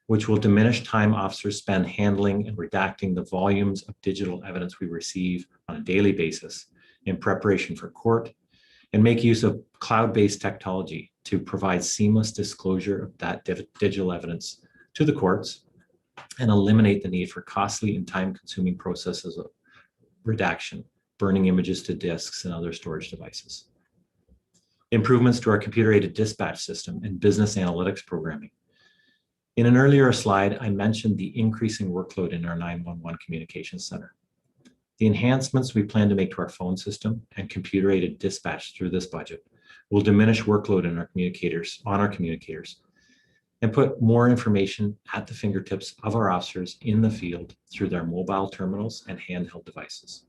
[SPEAKER 10] which will diminish time officers spend handling and redacting the volumes of digital evidence we receive on a daily basis in preparation for court, and make use of cloud-based technology to provide seamless disclosure of that digital evidence to the courts and eliminate the need for costly and time-consuming processes of redaction, burning images to disks and other storage devices. Improvements to our computer-aided dispatch system and business analytics programming. In an earlier slide, I mentioned the increasing workload in our 911 communications center. The enhancements we plan to make to our phone system and computer-aided dispatch through this budget will diminish workload on our communicators, and put more information at the fingertips of our officers in the field through their mobile terminals and handheld devices.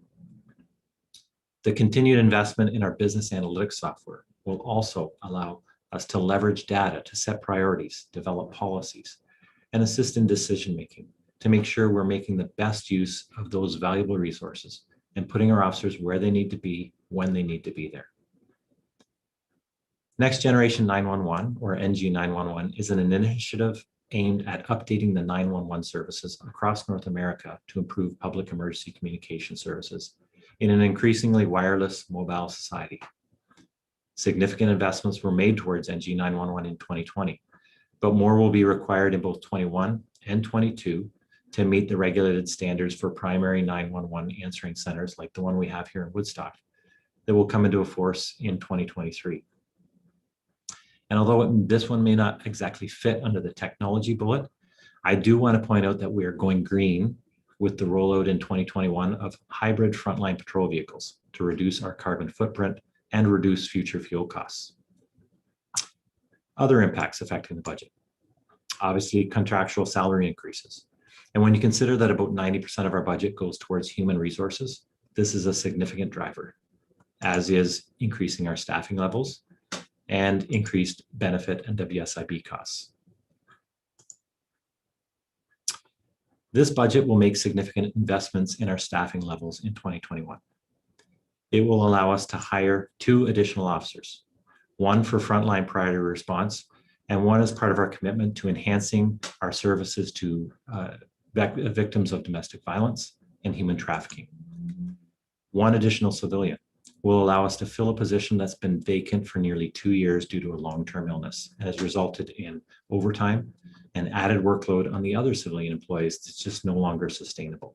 [SPEAKER 10] The continued investment in our business analytics software will also allow us to leverage data to set priorities, develop policies, and assist in decision-making to make sure we're making the best use of those valuable resources and putting our officers where they need to be when they need to be there. Next Generation 911, or NG 911, is an initiative aimed at updating the 911 services across North America to improve public emergency communication services in an increasingly wireless mobile society. Significant investments were made towards NG 911 in 2020, but more will be required in both 21 and 22 to meet the regulated standards for primary 911 answering centers like the one we have here in Woodstock that will come into force in 2023. And although this one may not exactly fit under the technology bullet, I do want to point out that we are going green with the rollout in 2021 of hybrid frontline patrol vehicles to reduce our carbon footprint and reduce future fuel costs. Other impacts affecting the budget. Obviously, contractual salary increases. And when you consider that about 90% of our budget goes towards human resources, this is a significant driver, as is increasing our staffing levels and increased benefit and WSIB costs. This budget will make significant investments in our staffing levels in 2021. It will allow us to hire 2 additional officers, one for frontline priority response, and one as part of our commitment to enhancing our services to victims of domestic violence and human trafficking. One additional civilian will allow us to fill a position that's been vacant for nearly 2 years due to a long-term illness and has resulted in overtime and added workload on the other civilian employees that's just no longer sustainable.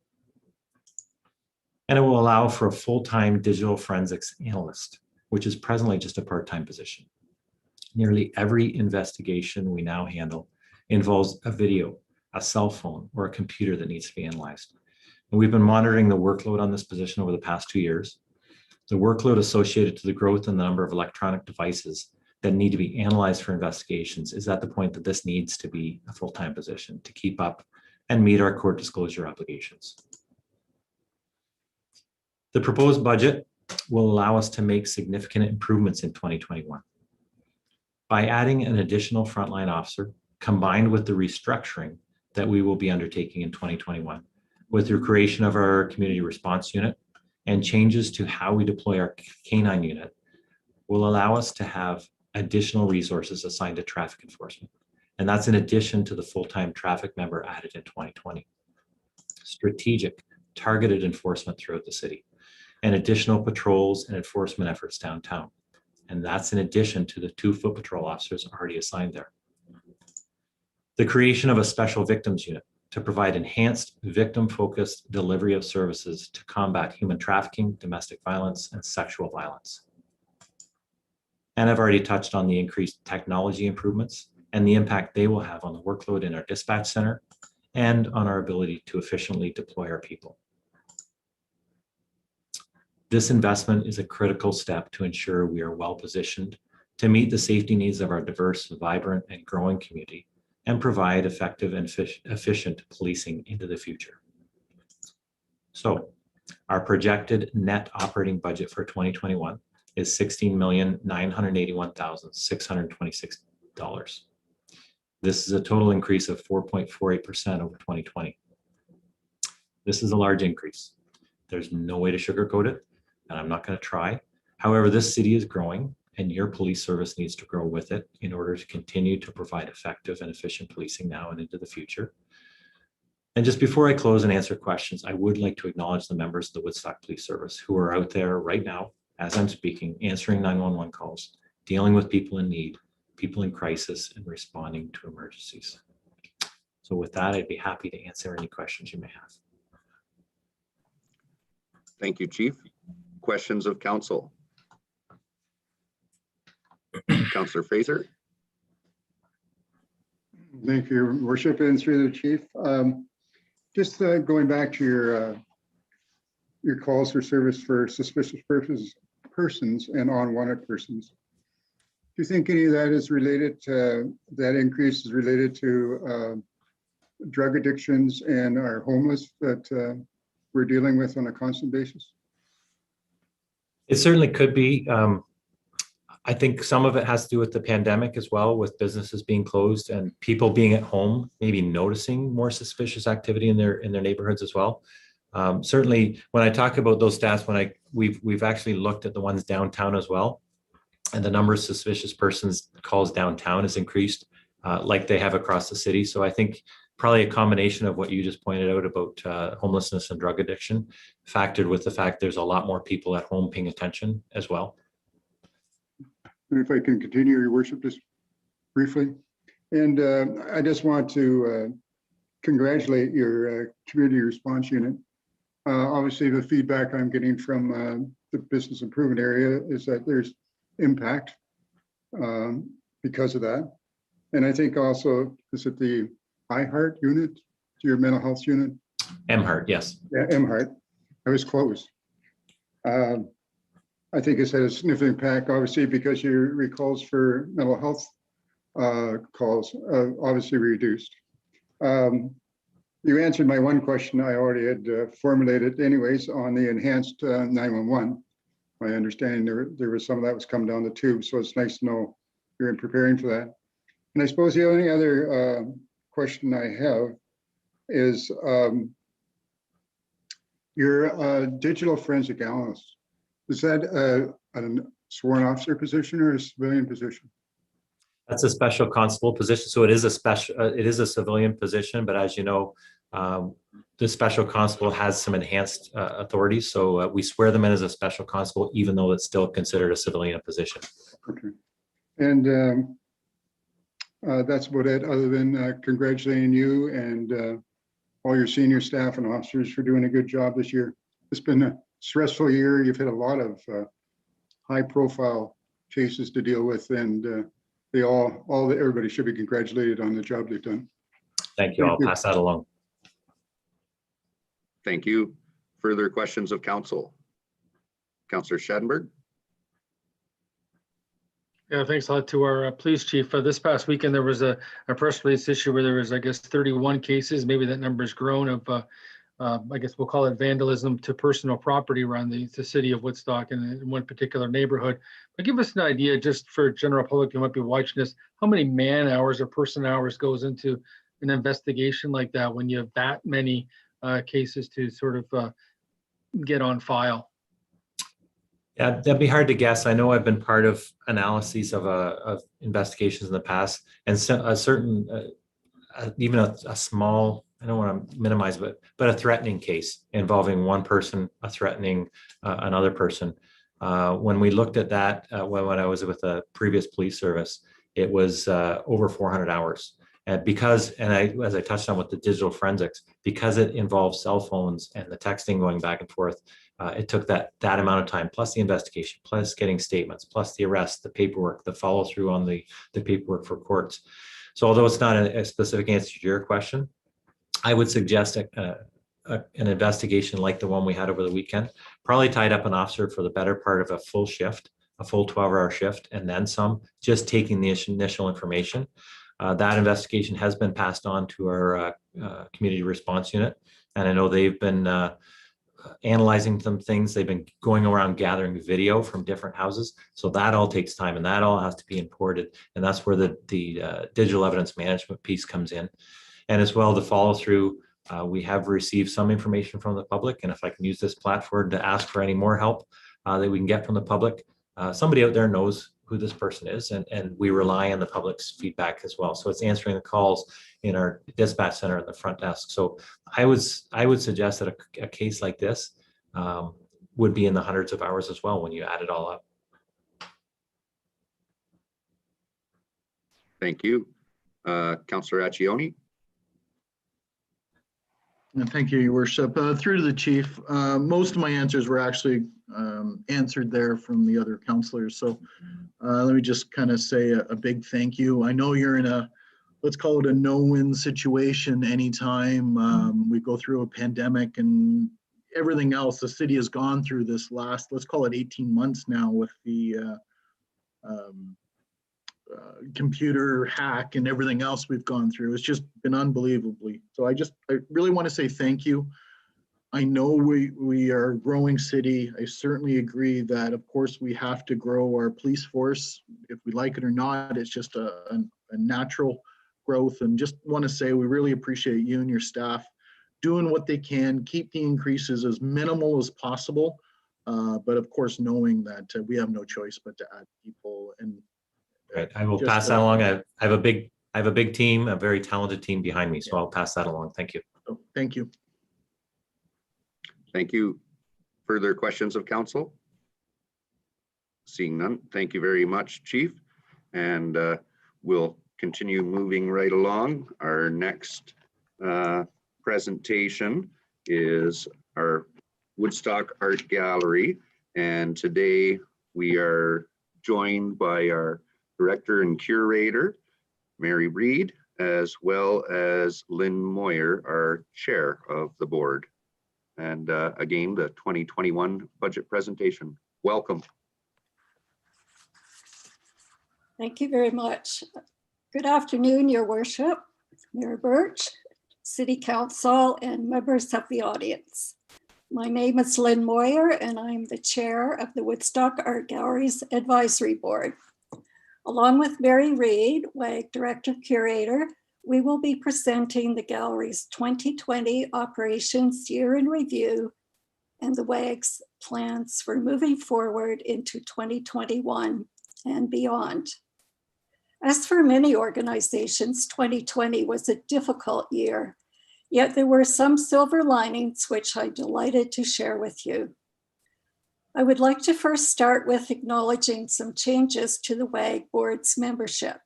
[SPEAKER 10] And it will allow for a full-time digital forensics analyst, which is presently just a part-time position. Nearly every investigation we now handle involves a video, a cell phone, or a computer that needs to be analyzed. And we've been monitoring the workload on this position over the past 2 years. The workload associated to the growth in the number of electronic devices that need to be analyzed for investigations is at the point that this needs to be a full-time position to keep up and meet our court disclosure obligations. The proposed budget will allow us to make significant improvements in 2021. By adding an additional frontline officer, combined with the restructuring that we will be undertaking in 2021, with the creation of our community response unit and changes to how we deploy our canine unit, will allow us to have additional resources assigned to traffic enforcement. And that's in addition to the full-time traffic member added in 2020. Strategic, targeted enforcement throughout the city, and additional patrols and enforcement efforts downtown. And that's in addition to the 2 foot patrol officers already assigned there. The creation of a special victims unit to provide enhanced victim-focused delivery of services to combat human trafficking, domestic violence, and sexual violence. And I've already touched on the increased technology improvements and the impact they will have on the workload in our dispatch center and on our ability to efficiently deploy our people. This investment is a critical step to ensure we are well positioned to meet the safety needs of our diverse, vibrant, and growing community and provide effective and efficient policing into the future. So our projected net operating budget for 2021 is $16,981,626. This is a total increase of 4.48% over 2020. This is a large increase. There's no way to sugarcoat it, and I'm not going to try. However, this city is growing, and your police service needs to grow with it in order to continue to provide effective and efficient policing now and into the future. And just before I close and answer questions, I would like to acknowledge the members of the Woodstock Police Service who are out there right now, as I'm speaking, answering 911 calls, dealing with people in need, people in crisis, and responding to emergencies. So with that, I'd be happy to answer any questions you may have.
[SPEAKER 1] Thank you, Chief. Questions of council? Councillor Fraser.
[SPEAKER 2] Thank you, Your Worship, and through the Chief. Just going back to your calls for service for suspicious persons and unwanted persons. Do you think any of that is related to, that increase is related to drug addictions and our homeless that we're dealing with on a constant basis?
[SPEAKER 10] It certainly could be. I think some of it has to do with the pandemic as well, with businesses being closed and people being at home, maybe noticing more suspicious activity in their neighborhoods as well. Certainly, when I talk about those stats, we've actually looked at the ones downtown as well, and the number of suspicious persons calls downtown has increased, like they have across the city. So I think probably a combination of what you just pointed out about homelessness and drug addiction, factored with the fact there's a lot more people at home paying attention as well.
[SPEAKER 2] And if I can continue, Your Worship, just briefly. And I just want to congratulate your community response unit. Obviously, the feedback I'm getting from the business improvement area is that there's impact because of that. And I think also, is it the iHeart unit, your mental health unit?
[SPEAKER 10] MHeart, yes.
[SPEAKER 2] Yeah, MHeart. I was close. I think it's had a significant impact, obviously, because your recalls for mental health calls obviously reduced. You answered my one question I already had formulated anyways on the enhanced 911. My understanding there was some of that was coming down the tube, so it's nice to know you're preparing for that. And I suppose the only other question I have is your digital forensic analyst. Is that a sworn officer position or a civilian position?
[SPEAKER 10] That's a special constable position. So it is a civilian position, but as you know, the special constable has some enhanced authorities. So we swear them in as a special constable, even though it's still considered a civilian position.
[SPEAKER 2] Okay. And that's about it, other than congratulating you and all your senior staff and officers for doing a good job this year. It's been a stressful year. You've had a lot of high profile cases to deal with, and everybody should be congratulated on the job they've done.
[SPEAKER 10] Thank you. I'll pass that along.
[SPEAKER 1] Thank you. Further questions of council? Councillor Schattenberg.
[SPEAKER 6] Yeah, thanks a lot to our police chief. This past weekend, there was a press release issue where there was, I guess, 31 cases. Maybe that number has grown of, I guess we'll call it vandalism to personal property around the city of Woodstock and in one particular neighborhood. But give us an idea, just for general public who might be watching this, how many man hours or person hours goes into an investigation like that when you have that many cases to sort of get on file?
[SPEAKER 10] Yeah, that'd be hard to guess. I know I've been part of analyses of investigations in the past, and so a certain, even a small, I don't want to minimize it, but a threatening case involving one person threatening another person. When we looked at that, when I was with a previous police service, it was over 400 hours. And as I touched on with the digital forensics, because it involves cell phones and the texting going back and forth, it took that amount of time, plus the investigation, plus getting statements, plus the arrest, the paperwork, the follow through on the paperwork for courts. So although it's not a specific answer to your question, I would suggest an investigation like the one we had over the weekend, probably tied up an officer for the better part of a full shift, a full 12-hour shift, and then some, just taking the initial information. That investigation has been passed on to our community response unit, and I know they've been analyzing some things. They've been going around gathering video from different houses, so that all takes time, and that all has to be imported, and that's where the digital evidence management piece comes in. And as well, the follow through, we have received some information from the public, and if I can use this platform to ask for any more help that we can get from the public, somebody out there knows who this person is, and we rely on the public's feedback as well. So it's answering the calls in our dispatch center at the front desk. So I would suggest that a case like this would be in the hundreds of hours as well when you add it all up.
[SPEAKER 1] Thank you. Councillor Accioni.
[SPEAKER 7] Thank you, Your Worship. Through to the chief, most of my answers were actually answered there from the other councillors. So let me just kind of say a big thank you. I know you're in a, let's call it a no-win situation anytime we go through a pandemic and everything else the city has gone through this last, let's call it 18 months now with the computer hack and everything else we've gone through. It's just been unbelievably. So I really want to say thank you. I know we are a growing city. I certainly agree that, of course, we have to grow our police force. If we like it or not, it's just a natural growth. And just want to say, we really appreciate you and your staff doing what they can, keep the increases as minimal as possible. But of course, knowing that we have no choice but to add people. And
[SPEAKER 10] Right, I will
[SPEAKER 7] just,
[SPEAKER 10] pass that along. I have a big team, a very talented team behind me, so I'll pass that along. Thank you.
[SPEAKER 7] so thank you.
[SPEAKER 1] Thank you. Further questions of council? Seeing none, thank you very much, Chief. And we'll continue moving right along. Our next presentation is our Woodstock Art Gallery. And today we are joined by our Director and Curator, Mary Reed, as well as Lynn Moyer, our Chair of the Board. And again, the 2021 budget presentation. Welcome.
[SPEAKER 11] Thank you very much. Good afternoon, Your Worship, Mayor Birch, City Council, and members of the audience. My name is Lynn Moyer, and I'm the chair of the Woodstock Art Gallery's Advisory Board. Along with Mary Reed, WAG Director Curator, we will be presenting the gallery's 2020 operations year in review and the WAG's plans for moving forward into 2021 and beyond. As for many organizations, 2020 was a difficult year, yet there were some silver linings which I'm delighted to share with you. I would like to first start with acknowledging some changes to the WAG board's membership.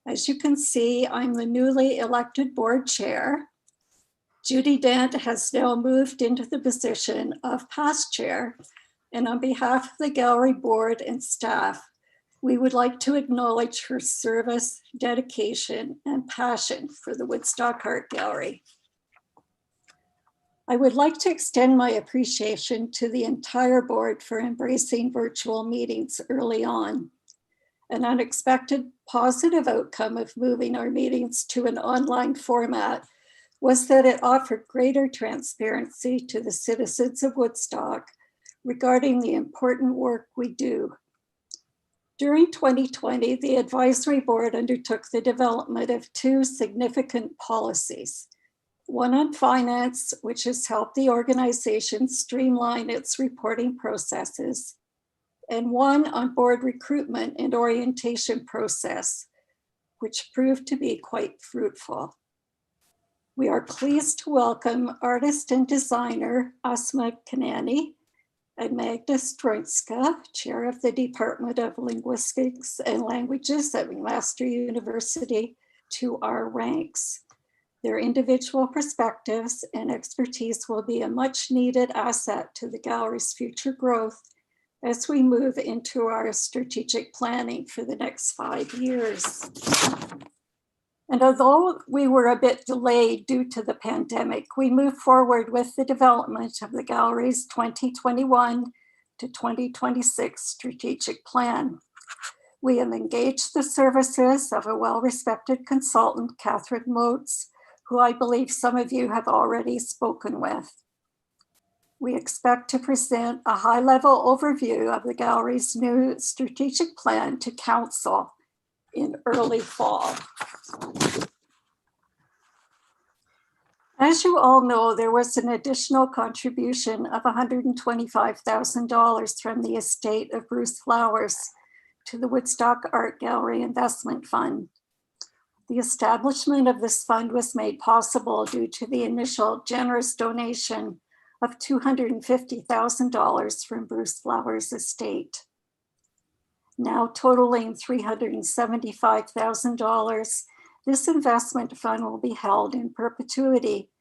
[SPEAKER 11] As you can see, I'm the newly elected board chair. Judy Dent has now moved into the position of past chair, and on behalf of the gallery board and staff, we would like to acknowledge her service, dedication, and passion for the Woodstock Art Gallery. I would like to extend my appreciation to the entire board for embracing virtual meetings early on. An unexpected positive outcome of moving our meetings to an online format was that it offered greater transparency to the citizens of Woodstock regarding the important work we do. During 2020, the advisory board undertook the development of two significant policies. One on finance, which has helped the organization streamline its reporting processes, and one on board recruitment and orientation process, which proved to be quite fruitful. We are pleased to welcome artist and designer Asma Kanani and Magda Strunska, chair of the Department of Linguistics and Languages at McMaster University, to our ranks. Their individual perspectives and expertise will be a much needed asset to the gallery's future growth as we move into our strategic planning for the next 5 years. And although we were a bit delayed due to the pandemic, we moved forward with the development of the gallery's 2021 to 2026 strategic plan. We have engaged the services of a well-respected consultant, Catherine Motes, who I believe some of you have already spoken with. We expect to present a high-level overview of the gallery's new strategic plan to Council in early fall. As you all know, there was an additional contribution of $125,000 from the estate of Bruce Flowers to the Woodstock Art Gallery Investment Fund. The establishment of this fund was made possible due to the initial generous donation of $250,000 from Bruce Flowers' estate. Now totaling $375,000, this investment fund will be held in perpetuity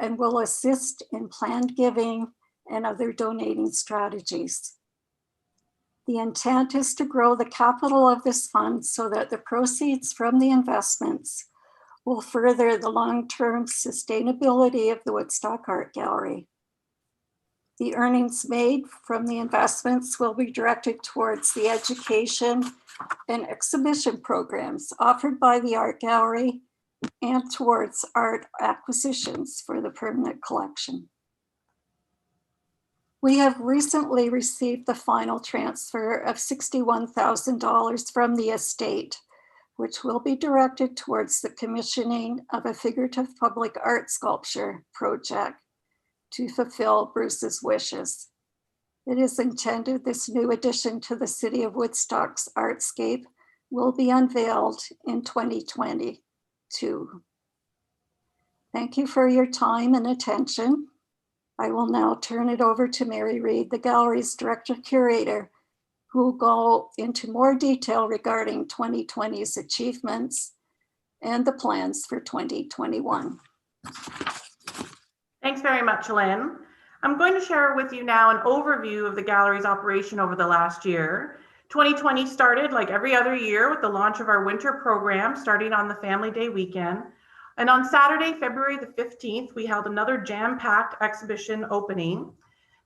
[SPEAKER 11] and will assist in planned giving and other donating strategies. The intent is to grow the capital of this fund so that the proceeds from the investments will further the long-term sustainability of the Woodstock Art Gallery. The earnings made from the investments will be directed towards the education and exhibition programs offered by the art gallery and towards art acquisitions for the permanent collection. We have recently received the final transfer of $61,000 from the estate, which will be directed towards the commissioning of a figurative public art sculpture project to fulfill Bruce's wishes. It is intended this new addition to the City of Woodstock's artscape will be unveiled in 2022. Thank you for your time and attention. I will now turn it over to Mary Reid, the gallery's director curator, who will go into more detail regarding 2020's achievements and the plans for 2021.
[SPEAKER 12] Thanks very much, Lynn. I'm going to share with you now an overview of the gallery's operation over the last year. 2020 started like every other year with the launch of our winter program starting on the Family Day weekend. And on Saturday, February the 15th, we held another jam-packed exhibition opening.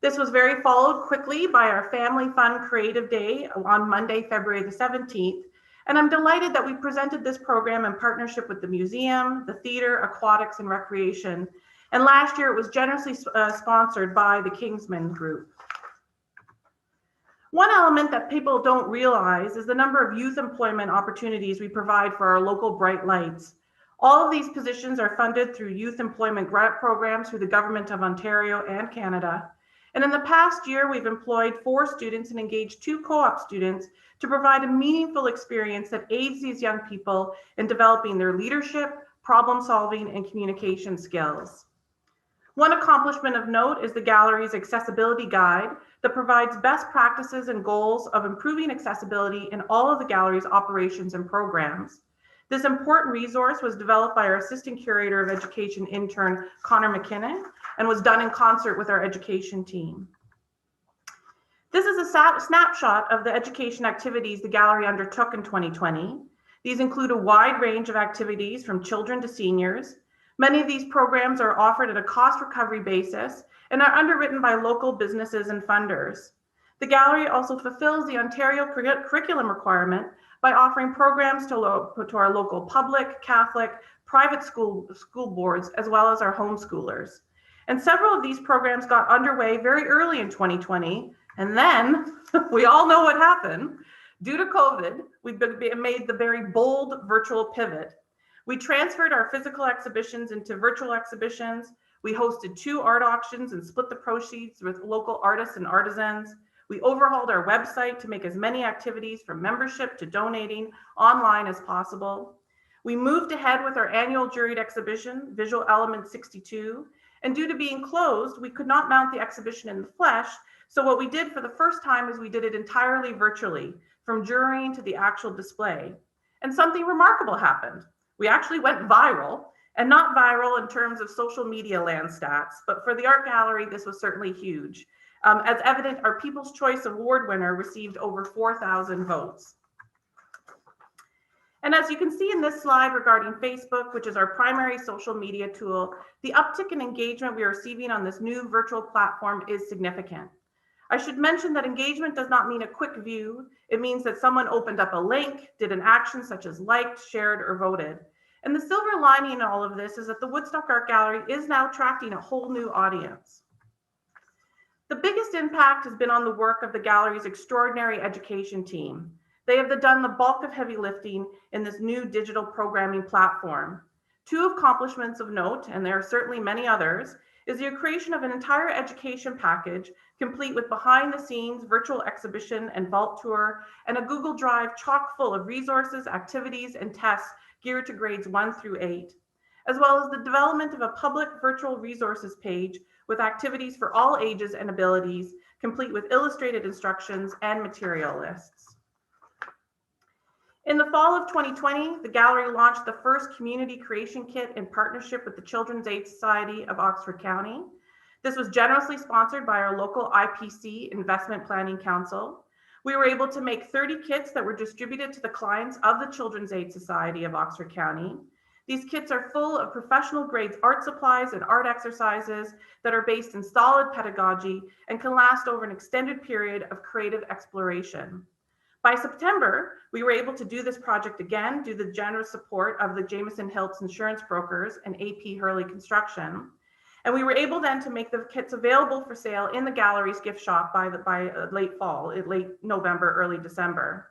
[SPEAKER 12] This was very followed quickly by our Family Fun Creative Day on Monday, February the 17th. And I'm delighted that we presented this program in partnership with the museum, the theater, aquatics, and recreation. And last year it was generously sponsored by the Kingsman Group. One element that people don't realize is the number of youth employment opportunities we provide for our local Bright Lights. All of these positions are funded through youth employment grant programs through the Government of Ontario and Canada. And in the past year, we've employed 4 students and engaged 2 co-op students to provide a meaningful experience that aids these young people in developing their leadership, problem solving, and communication skills. One accomplishment of note is the gallery's accessibility guide that provides best practices and goals of improving accessibility in all of the gallery's operations and programs. This important resource was developed by our Assistant Curator of Education intern, Connor McKinnon, and was done in concert with our education team. This is a snapshot of the education activities the gallery undertook in 2020. These include a wide range of activities from children to seniors. Many of these programs are offered at a cost recovery basis and are underwritten by local businesses and funders. The gallery also fulfills the Ontario curriculum requirement by offering programs to our local public, Catholic, private school boards, as well as our homeschoolers. And several of these programs got underway very early in 2020, and then we all know what happened. Due to COVID, we made the very bold virtual pivot. We transferred our physical exhibitions into virtual exhibitions. We hosted 2 art auctions and split the proceeds with local artists and artisans. We overhauled our website to make as many activities from membership to donating online as possible. We moved ahead with our annual Juried exhibition, Visual Element 62, and due to being closed, we could not mount the exhibition in the flesh. So what we did for the first time is we did it entirely virtually, from jurying to the actual display. And something remarkable happened. We actually went viral, and not viral in terms of social media land stats, but for the art gallery, this was certainly huge. As evident, our People's Choice Award winner received over 4,000 votes. And as you can see in this slide regarding Facebook, which is our primary social media tool, the uptick in engagement we are receiving on this new virtual platform is significant. I should mention that engagement does not mean a quick view. It means that someone opened up a link, did an action such as liked, shared, or voted. And the silver lining in all of this is that the Woodstock Art Gallery is now attracting a whole new audience. The biggest impact has been on the work of the gallery's extraordinary education team. They have done the bulk of heavy lifting in this new digital programming platform. 2 accomplishments of note, and there are certainly many others, is the creation of an entire education package complete with behind-the-scenes virtual exhibition and vault tour, and a Google Drive chock full of resources, activities, and tests geared to grades 1 through 8, as well as the development of a public virtual resources page with activities for all ages and abilities, complete with illustrated instructions and material lists. In the fall of 2020, the gallery launched the first community creation kit in partnership with the Children's Aid Society of Oxford County. This was generously sponsored by our local IPC Investment Planning Council. We were able to make 30 kits that were distributed to the clients of the Children's Aid Society of Oxford County. These kits are full of professional grade art supplies and art exercises that are based in solid pedagogy and can last over an extended period of creative exploration. By September, we were able to do this project again due to the generous support of the Jameson Hiltz Insurance Brokers and AP Hurley Construction. And we were able then to make the kits available for sale in the gallery's gift shop by late fall, late November, early December.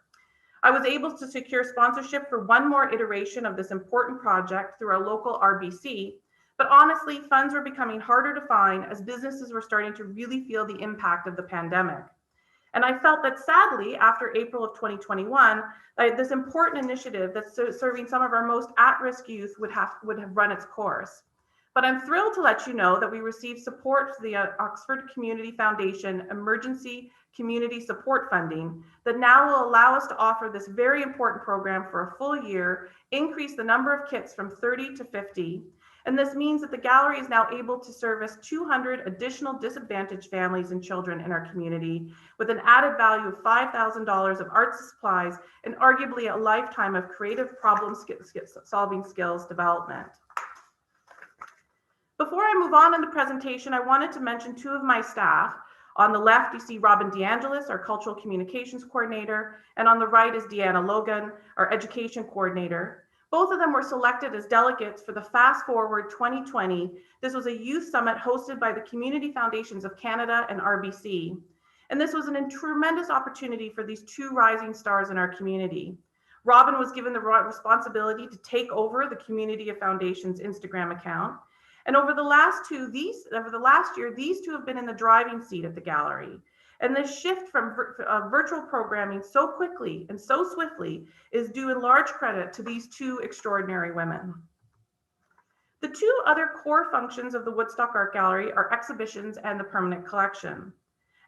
[SPEAKER 12] I was able to secure sponsorship for one more iteration of this important project through our local RBC, but honestly, funds were becoming harder to find as businesses were starting to really feel the impact of the pandemic. And I felt that sadly, after April of 2021, this important initiative that's serving some of our most at-risk youth would have run its course. But I'm thrilled to let you know that we received support for the Oxford Community Foundation Emergency Community Support Funding that now will allow us to offer this very important program for a full year, increase the number of kits from 30 to 50. And this means that the gallery is now able to service 200 additional disadvantaged families and children in our community with an added value of $5,000 of art supplies and arguably a lifetime of creative problem-solving skills development. Before I move on in the presentation, I wanted to mention two of my staff. On the left, you see Robin DeAngelis, our Cultural Communications Coordinator, and on the right is Deanna Logan, our Education Coordinator. Both of them were selected as delegates for the Fast Forward 2020. This was a youth summit hosted by the Community Foundations of Canada and RBC. And this was a tremendous opportunity for these two rising stars in our community. Robin was given the responsibility to take over the Community of Foundations Instagram account. And over the last year, these two have been in the driving seat at the gallery. And this shift from virtual programming so quickly and so swiftly is due in large credit to these two extraordinary women. The two other core functions of the Woodstock Art Gallery are exhibitions and the permanent collection.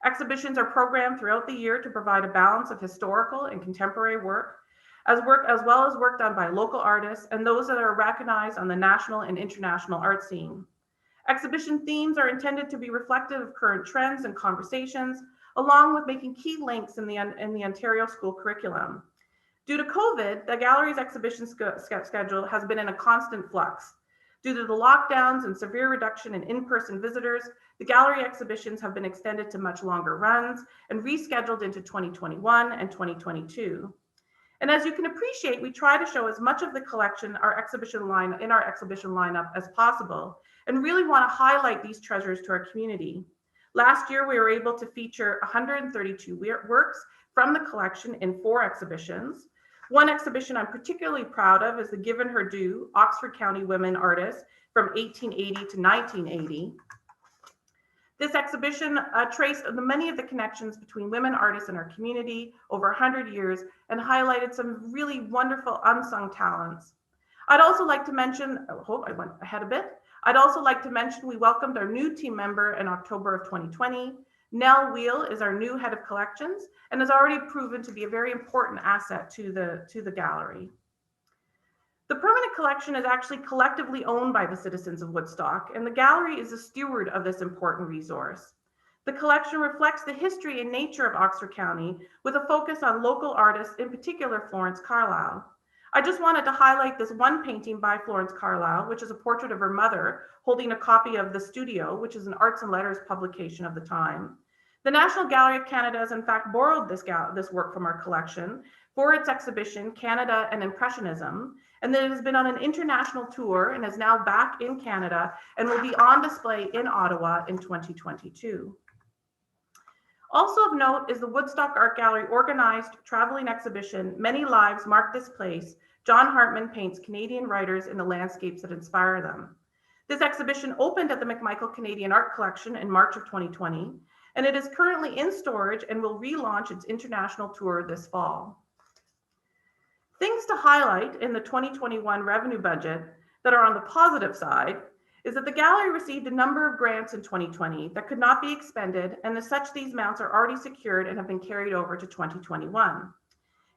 [SPEAKER 12] Exhibitions are programmed throughout the year to provide a balance of historical and contemporary work, as well as work done by local artists and those that are recognized on the national and international art scene. Exhibition themes are intended to be reflective of current trends and conversations, along with making key links in the Ontario school curriculum. Due to COVID, the gallery's exhibition schedule has been in a constant flux. Due to the lockdowns and severe reduction in in-person visitors, the gallery exhibitions have been extended to much longer runs and rescheduled into 2021 and 2022. And as you can appreciate, we try to show as much of the collection in our exhibition lineup as possible, and really want to highlight these treasures to our community. Last year, we were able to feature 132 works from the collection in 4 exhibitions. One exhibition I'm particularly proud of is the Given Her Due, Oxford County Women Artists from 1880 to 1980. This exhibition traced many of the connections between women artists in our community over 100 years and highlighted some really wonderful unsung talents. I'd also like to mention, I went ahead a bit. I'd also like to mention we welcomed our new team member in October of 2020. Nell Wheel is our new head of collections and has already proven to be a very important asset to the gallery. The permanent collection is actually collectively owned by the citizens of Woodstock, and the gallery is a steward of this important resource. The collection reflects the history and nature of Oxford County with a focus on local artists, in particular Florence Carlyle. I just wanted to highlight this one painting by Florence Carlyle, which is a portrait of her mother holding a copy of The Studio, which is an arts and letters publication of the time. The National Gallery of Canada has in fact borrowed this work from our collection for its exhibition, Canada and Impressionism, and that it has been on an international tour and is now back in Canada and will be on display in Ottawa in 2022. Also of note is the Woodstock Art Gallery organized traveling exhibition, Many Lives Mark This Place. John Hartman paints Canadian writers in the landscapes that inspire them. This exhibition opened at the McMichael Canadian Art Collection in March of 2020, and it is currently in storage and will relaunch its international tour this fall. Things to highlight in the 2021 revenue budget that are on the positive side is that the gallery received a number of grants in 2020 that could not be expended, and as such, these amounts are already secured and have been carried over to 2021.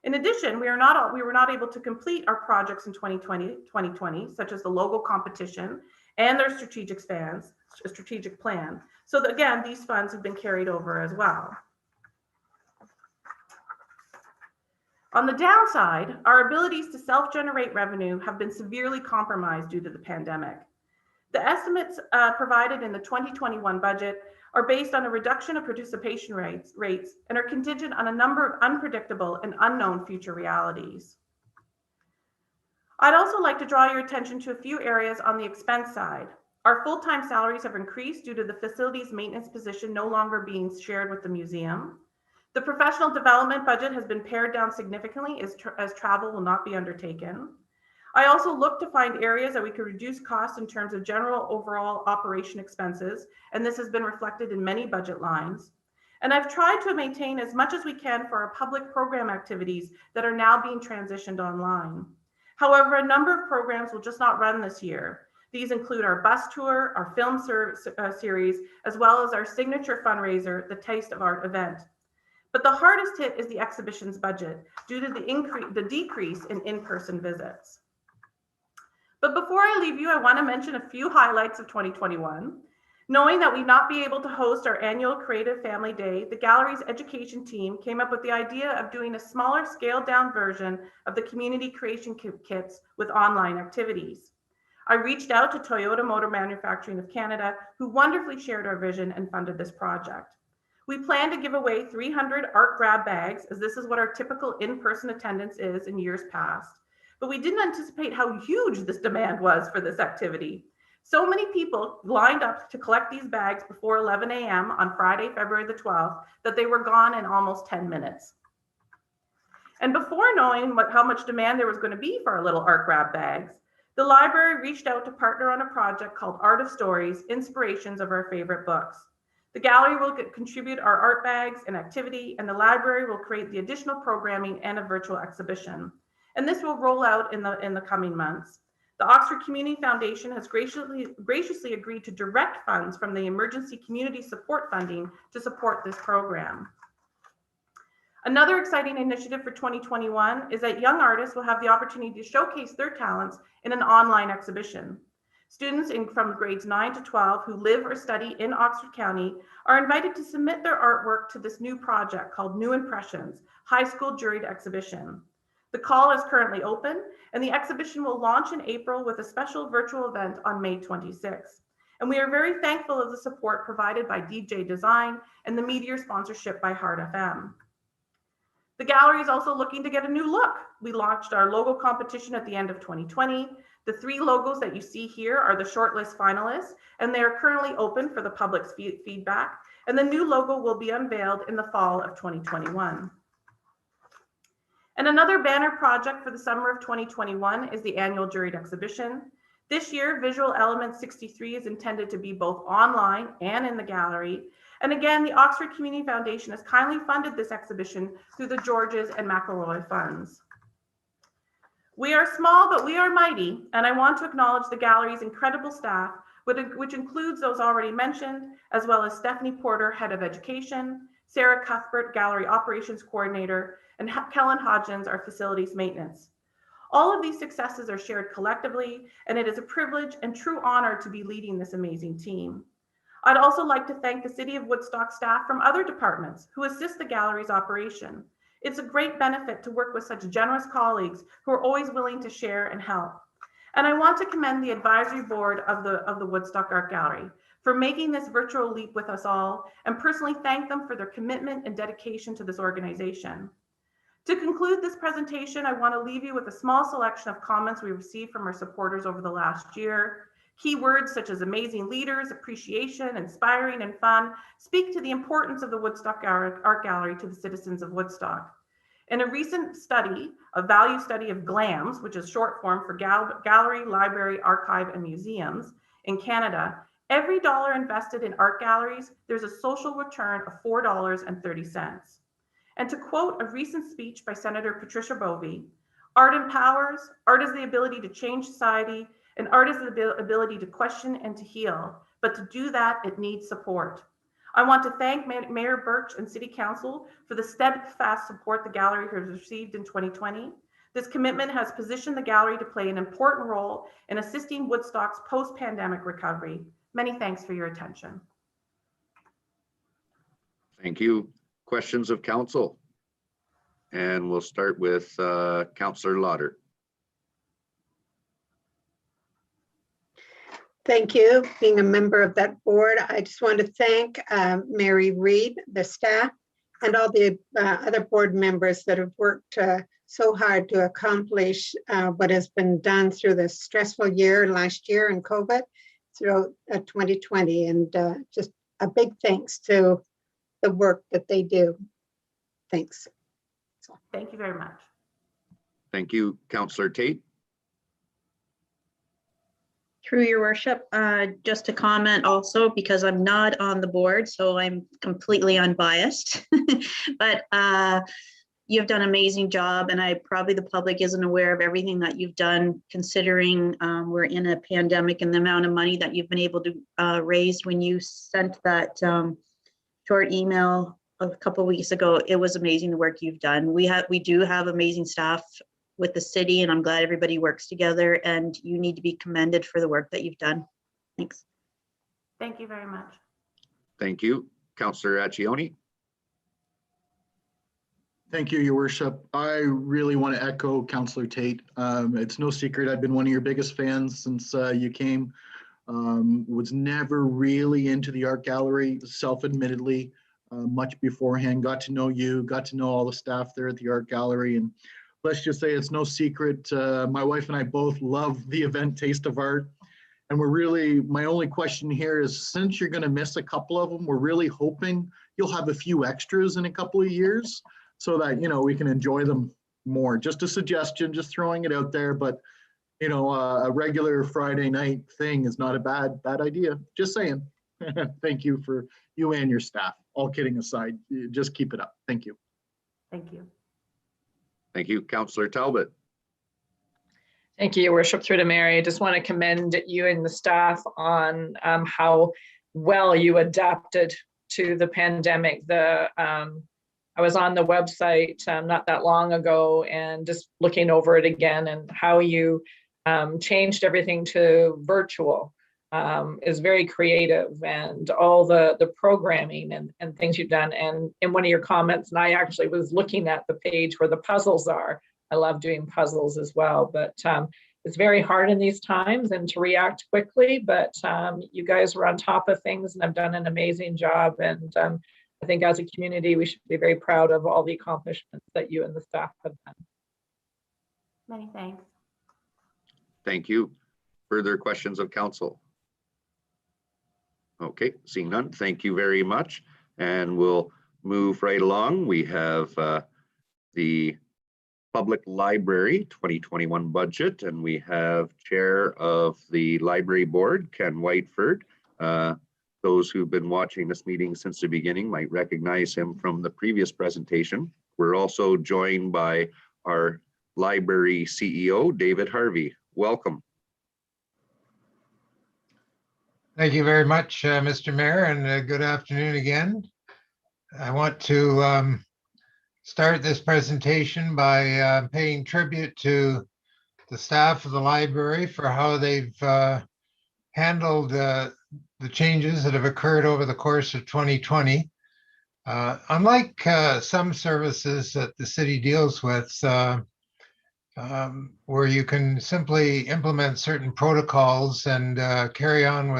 [SPEAKER 12] In addition, we were not able to complete our projects in 2020, such as the logo competition and their strategic plan. So that, again, these funds have been carried over as well. On the downside, our abilities to self-generate revenue have been severely compromised due to the pandemic. The estimates provided in the 2021 budget are based on a reduction of participation rates and are contingent on a number of unpredictable and unknown future realities. I'd also like to draw your attention to a few areas on the expense side. Our full-time salaries have increased due to the facilities maintenance position no longer being shared with the museum. The professional development budget has been pared down significantly as travel will not be undertaken. I also looked to find areas that we could reduce costs in terms of general overall operation expenses, and this has been reflected in many budget lines. And I've tried to maintain as much as we can for our public program activities that are now being transitioned online. However, a number of programs will just not run this year. These include our bus tour, our film series, as well as our signature fundraiser, the Taste of Art event. But the hardest hit is the exhibitions budget due to the decrease in in-person visits. But before I leave you, I want to mention a few highlights of 2021. Knowing that we'd not be able to host our annual Creative Family Day, the gallery's education team came up with the idea of doing a smaller scaled down version of the community creation kits with online activities. I reached out to Toyota Motor Manufacturing of Canada, who wonderfully shared our vision and funded this project. We plan to give away 300 art grab bags, as this is what our typical in-person attendance is in years past. But we didn't anticipate how huge this demand was for this activity. So many people lined up to collect these bags before 11 a.m. on Friday, February the 12th, that they were gone in almost 10 minutes. And before knowing how much demand there was going to be for our little art grab bags, the library reached out to partner on a project called Art of Stories, Inspirations of Our Favorite Books. The gallery will contribute our art bags and activity, and the library will create the additional programming and a virtual exhibition. And this will roll out in the coming months. The Oxford Community Foundation has graciously agreed to direct funds from the Emergency Community Support Funding to support this program. Another exciting initiative for 2021 is that young artists will have the opportunity to showcase their talents in an online exhibition. Students from grades 9 to 12 who live or study in Oxford County are invited to submit their artwork to this new project called New Impressions, High School Juried Exhibition. The call is currently open, and the exhibition will launch in April with a special virtual event on May 26th. And we are very thankful of the support provided by DJ Design and the media sponsorship by Heart FM. The gallery is also looking to get a new look. We launched our logo competition at the end of 2020. The 3 logos that you see here are the shortlist finalists, and they are currently open for the public's feedback. And the new logo will be unveiled in the fall of 2021. And another banner project for the summer of 2021 is the annual Juried exhibition. This year, Visual Element 63 is intended to be both online and in the gallery. And again, the Oxford Community Foundation has kindly funded this exhibition through the Georges and McElroy funds. We are small, but we are mighty, and I want to acknowledge the gallery's incredible staff, which includes those already mentioned, as well as Stephanie Porter, Head of Education, Sarah Cuthbert, Gallery Operations Coordinator, and Kellen Hodgins, our Facilities Maintenance. All of these successes are shared collectively, and it is a privilege and true honor to be leading this amazing team. I'd also like to thank the City of Woodstock staff from other departments who assist the gallery's operation. It's a great benefit to work with such generous colleagues who are always willing to share and help. And I want to commend the advisory board of the Woodstock Art Gallery for making this virtual leap with us all, and personally thank them for their commitment and dedication to this organization. To conclude this presentation, I want to leave you with a small selection of comments we received from our supporters over the last year. Keywords such as amazing leaders, appreciation, inspiring, and fun speak to the importance of the Woodstock Art Gallery to the citizens of Woodstock. In a recent study, a value study of GLAMS, which is short form for Gallery, Library, Archive, and Museums in Canada, every dollar invested in art galleries, there's a social return of $4.30. And to quote a recent speech by Senator Patricia Bovey, art empowers, art is the ability to change society, and art is the ability to question and to heal. But to do that, it needs support. I want to thank Mayor Birch and City Council for the steadfast support the gallery has received in 2020. This commitment has positioned the gallery to play an important role in assisting Woodstock's post-pandemic recovery. Many thanks for your attention.
[SPEAKER 1] Thank you. Questions of council? And we'll start with Councillor Lotter.
[SPEAKER 8] Thank you. Being a member of that board, I just want to thank Mary Reid, the staff, and all the other board members that have worked so hard to accomplish what has been done through this stressful year last year in COVID. throughout 2020. And just a big thanks to the work that they do. Thanks.
[SPEAKER 12] Thank you very much.
[SPEAKER 1] Thank you, Councillor Tate.
[SPEAKER 13] Through your worship, just to comment also, because I'm not on the board, so I'm completely unbiased. But you've done an amazing job, and probably the public isn't aware of everything that you've done, considering we're in a pandemic, and the amount of money that you've been able to raise. When you sent that short email a couple of weeks ago, it was amazing the work you've done. We do have amazing staff with the city, and I'm glad everybody works together, and you need to be commended for the work that you've done. Thanks.
[SPEAKER 12] Thank you very much.
[SPEAKER 1] Thank you, Councillor Accioni.
[SPEAKER 7] Thank you, Your Worship. I really want to echo Councillor Tate. It's no secret I've been one of your biggest fans since you came. Was never really into the art gallery, self-admittedly, much beforehand. Got to know you, got to know all the staff there at the art gallery, and let's just say it's no secret. My wife and I both love the event Taste of Art. And my only question here is, since you're going to miss a couple of them, we're really hoping you'll have a few extras in a couple of years so that, we can enjoy them more. Just a suggestion, just throwing it out there. But, a regular Friday night thing is not a bad idea. Just saying. Thank you for you and your staff. All kidding aside, just keep it up. Thank you.
[SPEAKER 12] Thank you.
[SPEAKER 1] Thank you, Councillor Talbot.
[SPEAKER 3] Thank you, Your Worship. Through to Mary, I just want to commend you and the staff on how well you adapted to the pandemic. I was on the website not that long ago and just looking over it again, and how you changed everything to virtual is very creative, and all the programming and things you've done. And in one of your comments, and I actually was looking at the page where the puzzles are. I love doing puzzles as well, but it's very hard in these times and to react quickly, but you guys were on top of things and have done an amazing job. And I think as a community, we should be very proud of all the accomplishments that you and the staff have done.
[SPEAKER 12] Many thanks.
[SPEAKER 1] Thank you. Further questions of council? Okay, seeing none, thank you very much. And we'll move right along. We have the Public Library 2021 budget, and we have Chair of the Library Board, Ken Whiteford. Those who've been watching this meeting since the beginning might recognize him from the previous presentation. We're also joined by our Library CEO, David Harvey. Welcome.
[SPEAKER 9] Thank you very much, Mr. Mayor, and good afternoon again. I want to start this presentation by paying tribute to the staff of the library for how they've handled the changes that have occurred over the course of 2020. Unlike some services that the city deals with, where you can simply implement certain protocols and carry on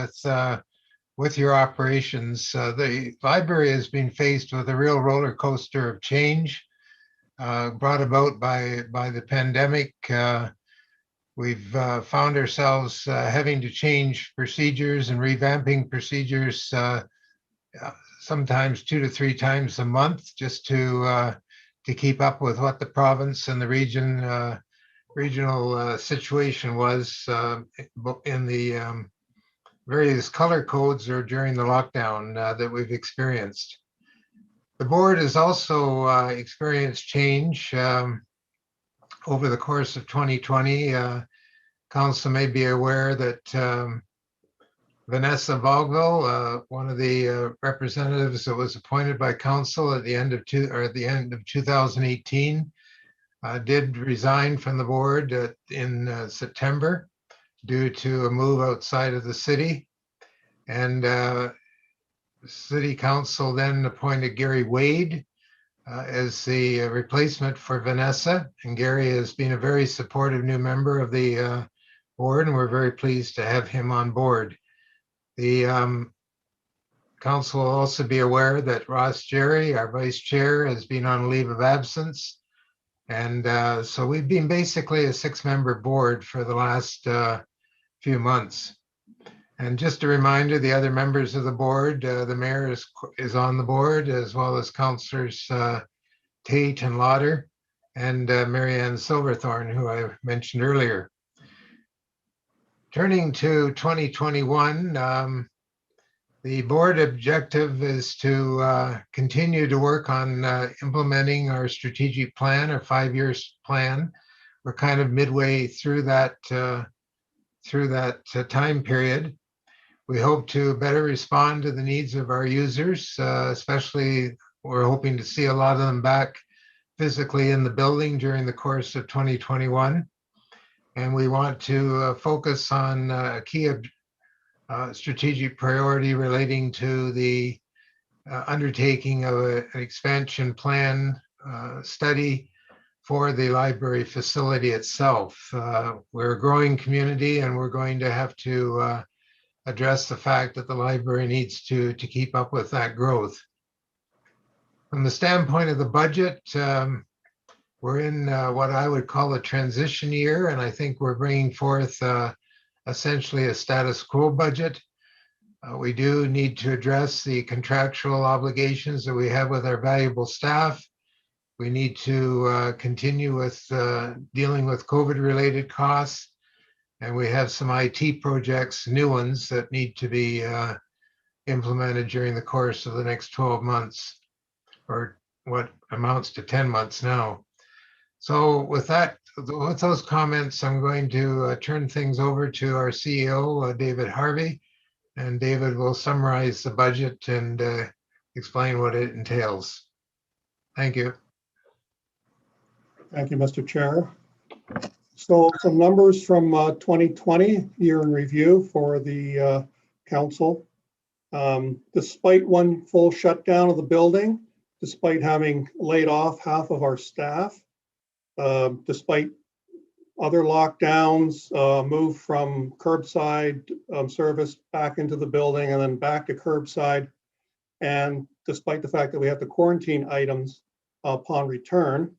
[SPEAKER 9] with your operations, the library has been faced with a real roller coaster of change brought about by the pandemic. We've found ourselves having to change procedures and revamping procedures sometimes 2 to 3 times a month, just to keep up with what the province and the regional situation was in the various color codes or during the lockdown that we've experienced. The board has also experienced change over the course of 2020. Council may be aware that Vanessa Vaugville, one of the representatives that was appointed by Council at the end of 2018, did resign from the board in September due to a move outside of the city. And City Council then appointed Gary Wade as the replacement for Vanessa. And Gary has been a very supportive new member of the board, and we're very pleased to have him on board. The council will also be aware that Ross Jerry, our vice chair, has been on leave of absence. And so we've been basically a 6-member board for the last few months. And just a reminder, the other members of the board, the mayor is on the board, as well as councillors Tate and Lotter, and Marianne Silverthorne, who I mentioned earlier. Turning to 2021, the board objective is to continue to work on implementing our strategic plan, our 5-year plan. We're kind of midway through that time period. We hope to better respond to the needs of our users, especially we're hoping to see a lot of them back physically in the building during the course of 2021. And we want to focus on a key strategic priority relating to the undertaking of an expansion plan study for the library facility itself. We're a growing community, and we're going to have to address the fact that the library needs to keep up with that growth. From the standpoint of the budget, we're in what I would call a transition year, and I think we're bringing forth essentially a status quo budget. We do need to address the contractual obligations that we have with our valuable staff. We need to continue with dealing with COVID-related costs, and we have some IT projects, new ones, that need to be implemented during the course of the next 12 months, or what amounts to 10 months now. So with that, with those comments, I'm going to turn things over to our CEO, David Harvey, and David will summarize the budget and explain what it entails. Thank you.
[SPEAKER 14] Thank you, Mr. Chair. So some numbers from 2020 year in review for the council. Despite one full shutdown of the building, despite having laid off half of our staff, despite other lockdowns, move from curbside service back into the building and then back to curbside, and despite the fact that we have to quarantine items upon return,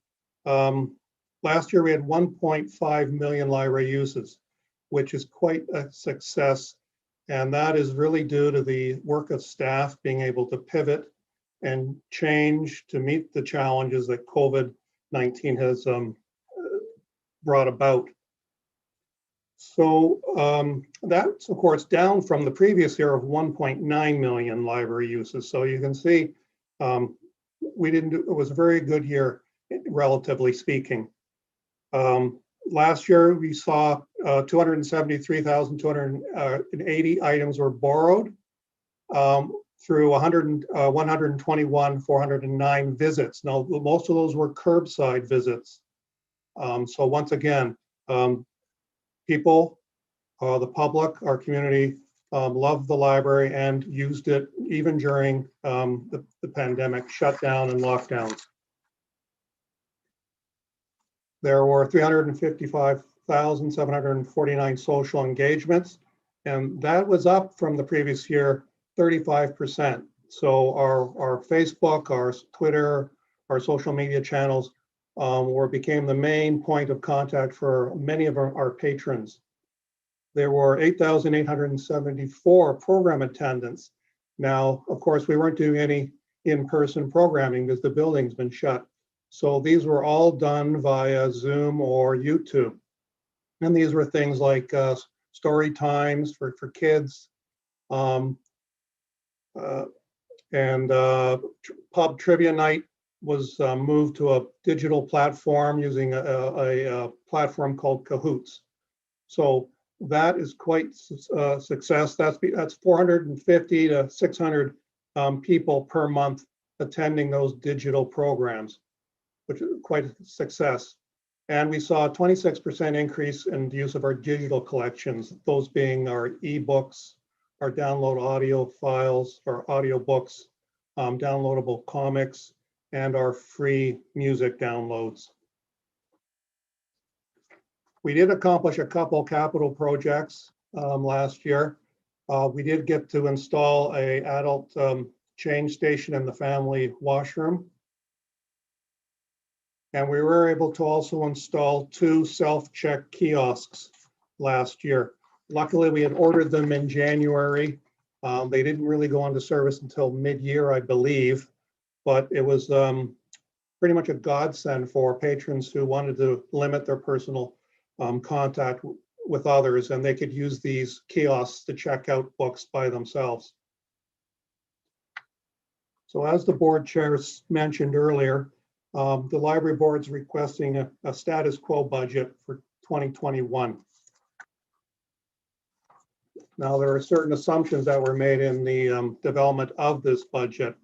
[SPEAKER 14] last year we had 1.5 million library uses, which is quite a success. And that is really due to the work of staff being able to pivot and change to meet the challenges that COVID-19 has brought about. So that's of course down from the previous year of 1.9 million library uses. So you can see it was a very good year, relatively speaking. Last year we saw 273,280 items were borrowed through 121,409 visits. Now, most of those were curbside visits. So once again, people, the public, our community loved the library and used it even during the pandemic shutdown and lockdowns. There were 355,749 social engagements, and that was up from the previous year, 35%. So our Facebook, our Twitter, our social media channels became the main point of contact for many of our patrons. There were 8,874 program attendants. Now, of course, we weren't doing any in-person programming because the building's been shut. So these were all done via Zoom or YouTube. And these were things like story times for kids, and pub trivia night was moved to a digital platform using a platform called Cahoots. So that is quite a success. That's 450 to 600 people per month attending those digital programs, which is quite a success. And we saw a 26% increase in the use of our digital collections, those being our ebooks, our download audio files, our audiobooks, downloadable comics, and our free music downloads. We did accomplish a couple capital projects last year. We did get to install an adult change station in the family washroom. And we were able to also install 2 self-check kiosks last year. Luckily, we had ordered them in January. They didn't really go into service until mid-year, I believe, but it was pretty much a godsend for patrons who wanted to limit their personal contact with others, and they could use these kiosks to check out books by themselves. So as the board chair mentioned earlier, the library board's requesting a status quo budget for 2021. Now, there are certain assumptions that were made in the development of this budget.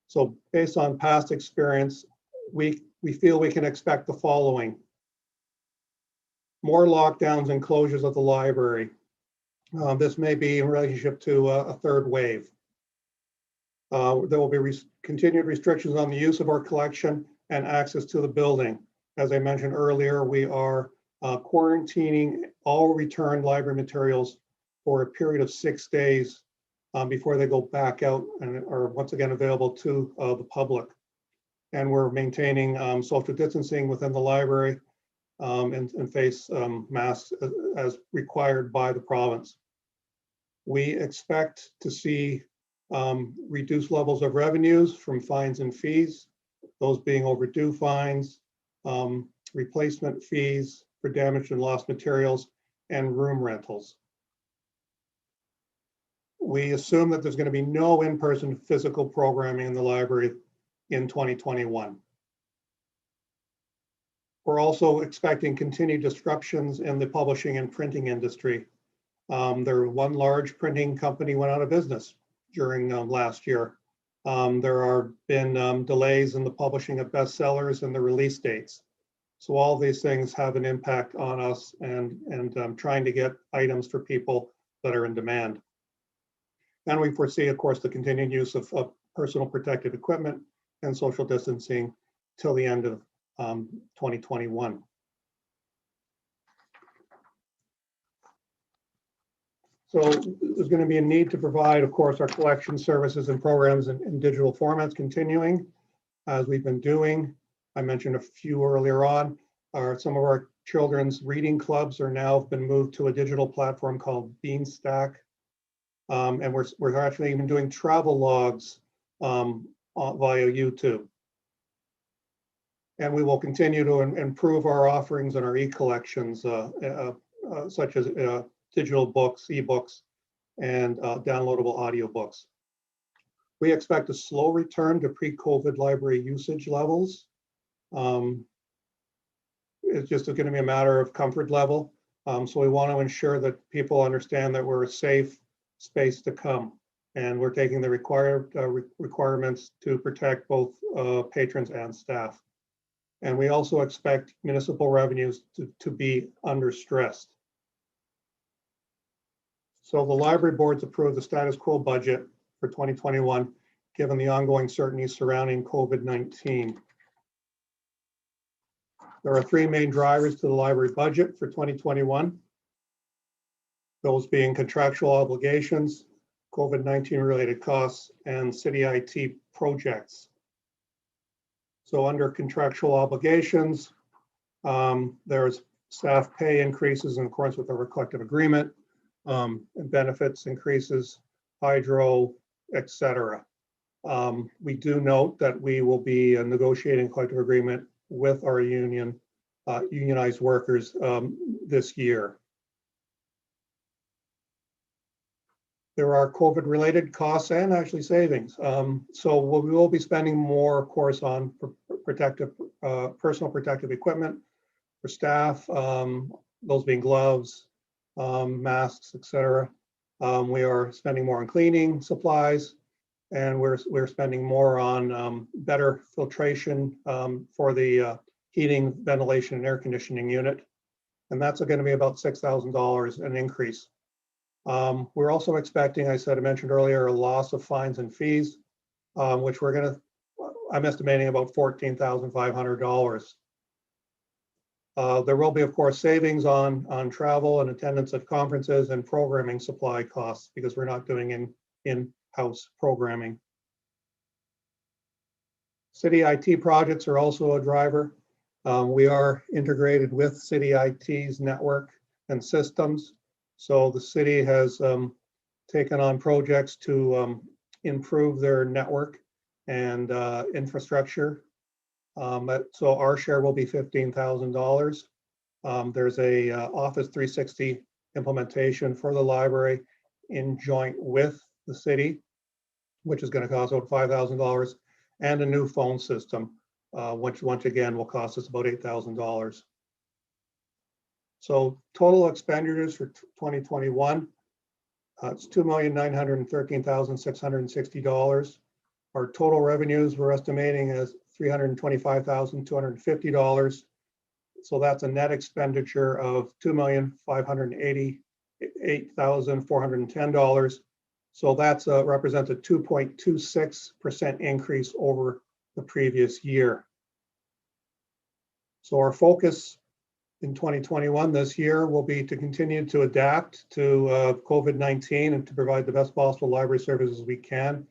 [SPEAKER 14] So based on past experience, we feel we can expect the following. More lockdowns and closures of the library. This may be in relationship to a third wave. There will be continued restrictions on the use of our collection and access to the building. As I mentioned earlier, we are quarantining all returned library materials for a period of 6 days before they go back out and are once again available to the public. And we're maintaining social distancing within the library and face masks as required by the province. We expect to see reduced levels of revenues from fines and fees, those being overdue fines, replacement fees for damaged and lost materials, and room rentals. We assume that there's going to be no in-person physical programming in the library in 2021. We're also expecting continued disruptions in the publishing and printing industry. One large printing company went out of business during last year. There have been delays in the publishing of bestsellers and the release dates. So all these things have an impact on us and trying to get items for people that are in demand. And we foresee, of course, the continued use of personal protective equipment and social distancing till the end of 2021. So there's going to be a need to provide, of course, our collection services and programs in digital formats continuing as we've been doing. I mentioned a few earlier on. Some of our children's reading clubs are now been moved to a digital platform called Beanstack. And we're actually even doing travel logs via YouTube. And we will continue to improve our offerings and our e-collections, such as digital books, ebooks, and downloadable audiobooks. We expect a slow return to pre-COVID library usage levels. It's just going to be a matter of comfort level. So we want to ensure that people understand that we're a safe space to come, and we're taking the requirements to protect both patrons and staff. And we also expect municipal revenues to be under stress. So the library board's approved the status quo budget for 2021, given the ongoing certainty surrounding COVID-19. There are three main drivers to the library budget for 2021. Those being contractual obligations, COVID-19 related costs, and city IT projects. So under contractual obligations, there's staff pay increases in accordance with our collective agreement, and benefits increases, hydro, etc. We do note that we will be negotiating collective agreement with our union, unionized workers this year. There are COVID-related costs and actually savings. So we will be spending more, of course, on personal protective equipment for staff, those being gloves, masks, etc. We are spending more on cleaning supplies, and we're spending more on better filtration for the heating, ventilation, and air conditioning unit. And that's going to be about $6,000 an increase. We're also expecting, I mentioned earlier, a loss of fines and fees, which I'm estimating about $14,500. There will be, of course, savings on travel and attendance at conferences and programming supply costs because we're not doing in-house programming. City IT projects are also a driver. We are integrated with City IT's network and systems. So the city has taken on projects to improve their network and infrastructure. So our share will be $15,000. There's a Office 360 implementation for the library in joint with the city, which is going to cost about $5,000, and a new phone system, which once again will cost us about $8,000. So total expenditures for 2021, it's $2,913,660. Our total revenues we're estimating as $325,250. So that's a net expenditure of $2,588,410. So that's represents a 2.26% increase over the previous year. So our focus in 2021 this year will be to continue to adapt to COVID-19 and to provide the best possible library services we can.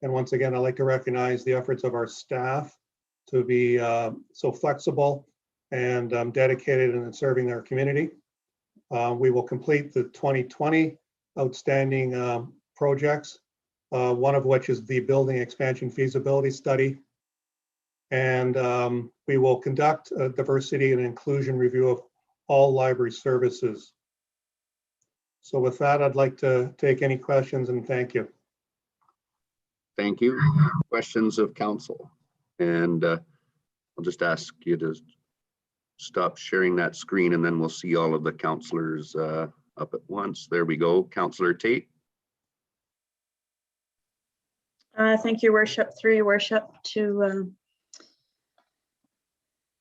[SPEAKER 14] And once again, I'd like to recognize the efforts of our staff to be so flexible and dedicated in serving their community. We will complete the 2020 outstanding projects, one of which is the building expansion feasibility study. And we will conduct a diversity and inclusion review of all library services. So with that, I'd like to take any questions and thank you.
[SPEAKER 1] Thank you. Questions of council? And I'll just ask you to stop sharing that screen and then we'll see all of the councillors up at once. There we go. Councillor Tate.
[SPEAKER 13] Thank you, Worship. Through your worship to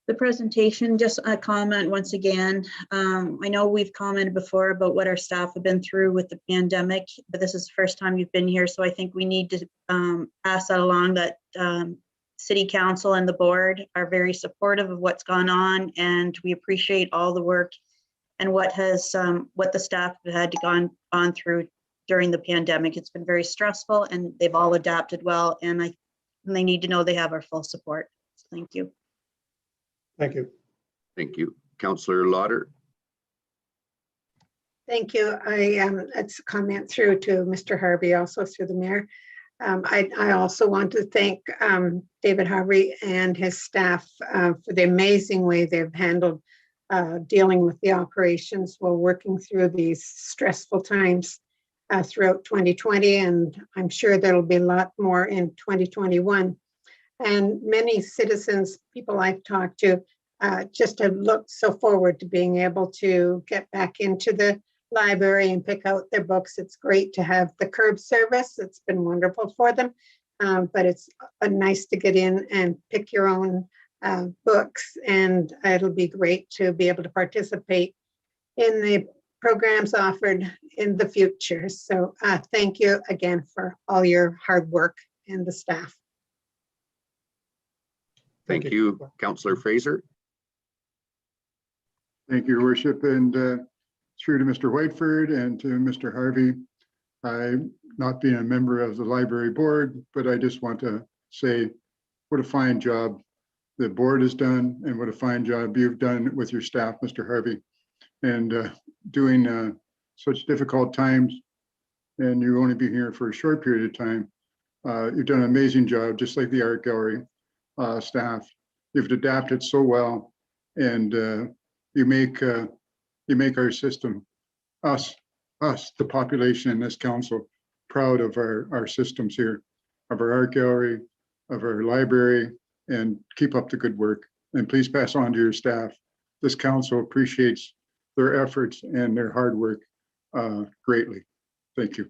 [SPEAKER 13] the presentation, just a comment once again. I know we've commented before about what our staff have been through with the pandemic, but this is the first time you've been here. So I think we need to pass that along, that City Council and the board are very supportive of what's gone on, and we appreciate all the work and what the staff have had to gone through during the pandemic. It's been very stressful and they've all adapted well, and they need to know they have our full support. So thank you.
[SPEAKER 14] Thank you.
[SPEAKER 1] Thank you. Councillor Lotter.
[SPEAKER 8] Thank you. It's a comment through to Mr. Harvey, also through the mayor. I also want to thank David Harvey and his staff for the amazing way they've handled dealing with the operations while working through these stressful times throughout 2020. And I'm sure there'll be a lot more in 2021. And many citizens, people I've talked to, just have looked so forward to being able to get back into the library and pick out their books. It's great to have the curb service. It's been wonderful for them, but it's nice to get in and pick your own books, and it'll be great to be able to participate in the programs offered in the future. So thank you again for all your hard work and the staff.
[SPEAKER 1] Thank you. Councillor Fraser.
[SPEAKER 2] Thank you, Your Worship, and through to Mr. Whiteford and to Mr. Harvey. I'm not being a member of the library board, but I just want to say what a fine job the board has done and what a fine job you've done with your staff, Mr. Harvey, and doing such difficult times, and you only be here for a short period of time. You've done an amazing job, just like the art gallery staff. You've adapted so well, and you make our system, us, the population in this council, proud of our systems here, of our art gallery, of our library, and keep up the good work. And please pass on to your staff. This council appreciates their efforts and their hard work greatly. Thank you.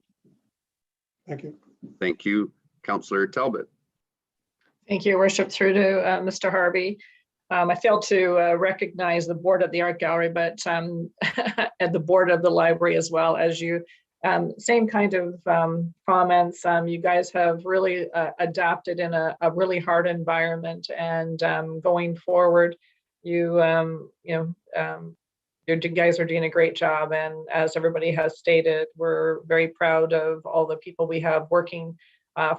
[SPEAKER 14] Thank you.
[SPEAKER 1] Thank you. Councillor Talbot.
[SPEAKER 3] Thank you, Your Worship. Through to Mr. Harvey. I failed to recognize the board of the art gallery, but and the board of the library as well as you. Same kind of comments. You guys have really adapted in a really hard environment, and going forward, you guys are doing a great job. And as everybody has stated, we're very proud of all the people we have working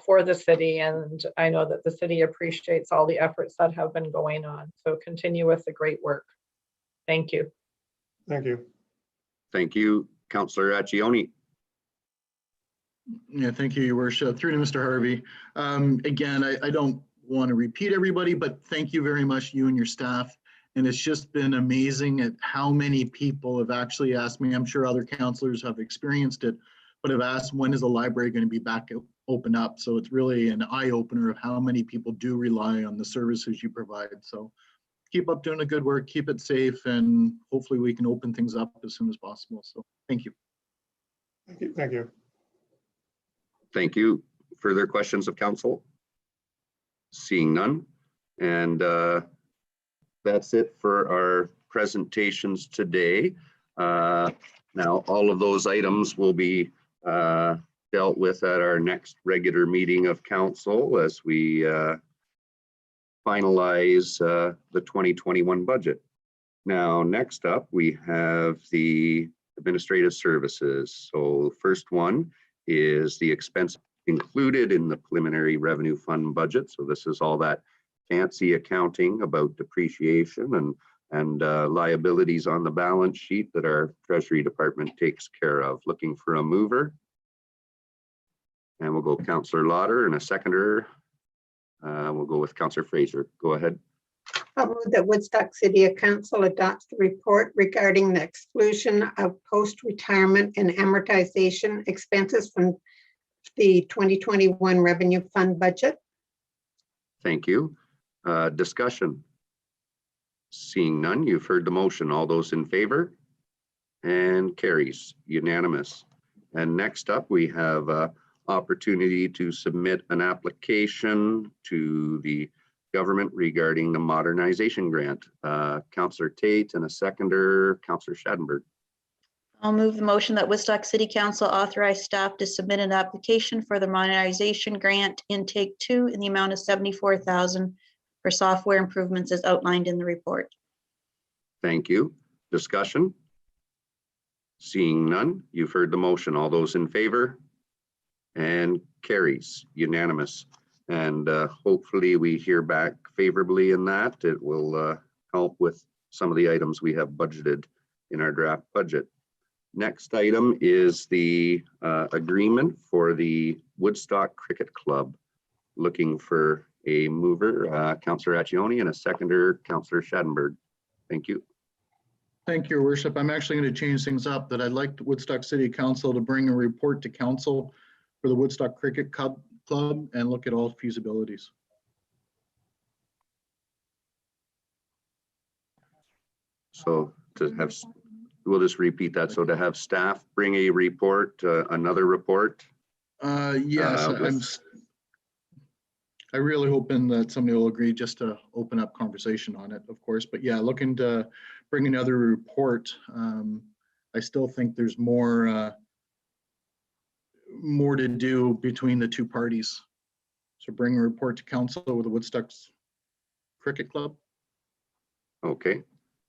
[SPEAKER 3] for the city, and I know that the city appreciates all the efforts that have been going on. So continue with the great work. Thank you.
[SPEAKER 14] Thank you.
[SPEAKER 1] Thank you. Councillor Accioni.
[SPEAKER 7] Yeah, thank you, Your Worship. Through to Mr. Harvey. Again, I don't want to repeat everybody, but thank you very much, you and your staff. And it's just been amazing at how many people have actually asked me. I'm sure other councillors have experienced it, but have asked, when is the library going to be back open up? So it's really an eye opener of how many people do rely on the services you provide. So keep up doing the good work, keep it safe, and hopefully we can open things up as soon as possible. So thank you.
[SPEAKER 14] Thank you. Thank you.
[SPEAKER 1] Thank you. Further questions of council? Seeing none. And that's it for our presentations today. Now, all of those items will be dealt with at our next regular meeting of council as we finalize the 2021 budget. Now, next up, we have the administrative services. So first one is the expense included in the preliminary revenue fund budget. So this is all that fancy accounting about depreciation and liabilities on the balance sheet that our Treasury Department takes care of. Looking for a mover. And we'll go Councillor Lotter and a seconder. We'll go with Councillor Fraser. Go ahead.
[SPEAKER 8] I'll move that Woodstock City Council adopts the report regarding the exclusion of post-retirement and amortization expenses from the 2021 revenue fund budget.
[SPEAKER 1] Thank you. Discussion. Seeing none, you've heard the motion. All those in favor? And carries unanimous. And next up, we have opportunity to submit an application to the government regarding the modernization grant. Councillor Tate and a seconder, Councillor Schattenberg.
[SPEAKER 13] I'll move the motion that Woodstock City Council authorize staff to submit an application for the modernization grant intake 2 in the amount of $74,000 for software improvements as outlined in the report.
[SPEAKER 1] Thank you. Discussion. Seeing none, you've heard the motion. All those in favor? And carries unanimous. And hopefully we hear back favorably in that. It will help with some of the items we have budgeted in our draft budget. Next item is the agreement for the Woodstock Cricket Club. Looking for a mover, Councillor Accioni, and a seconder, Councillor Schattenberg. Thank you.
[SPEAKER 7] Thank you, Your Worship. I'm actually going to change things up, that I'd like the Woodstock City Council to bring a report to council for the Woodstock Cricket Club and look at all feasibilities.
[SPEAKER 1] So to have, we'll just repeat that. So to have staff bring a report, another report.
[SPEAKER 7] Yes, I really hoping that somebody will agree just to open up conversation on it, of course. But yeah, looking to bring another report. I still think there's more to do between the two parties. So bring a report to council with the Woodstock Cricket Club.
[SPEAKER 1] Okay.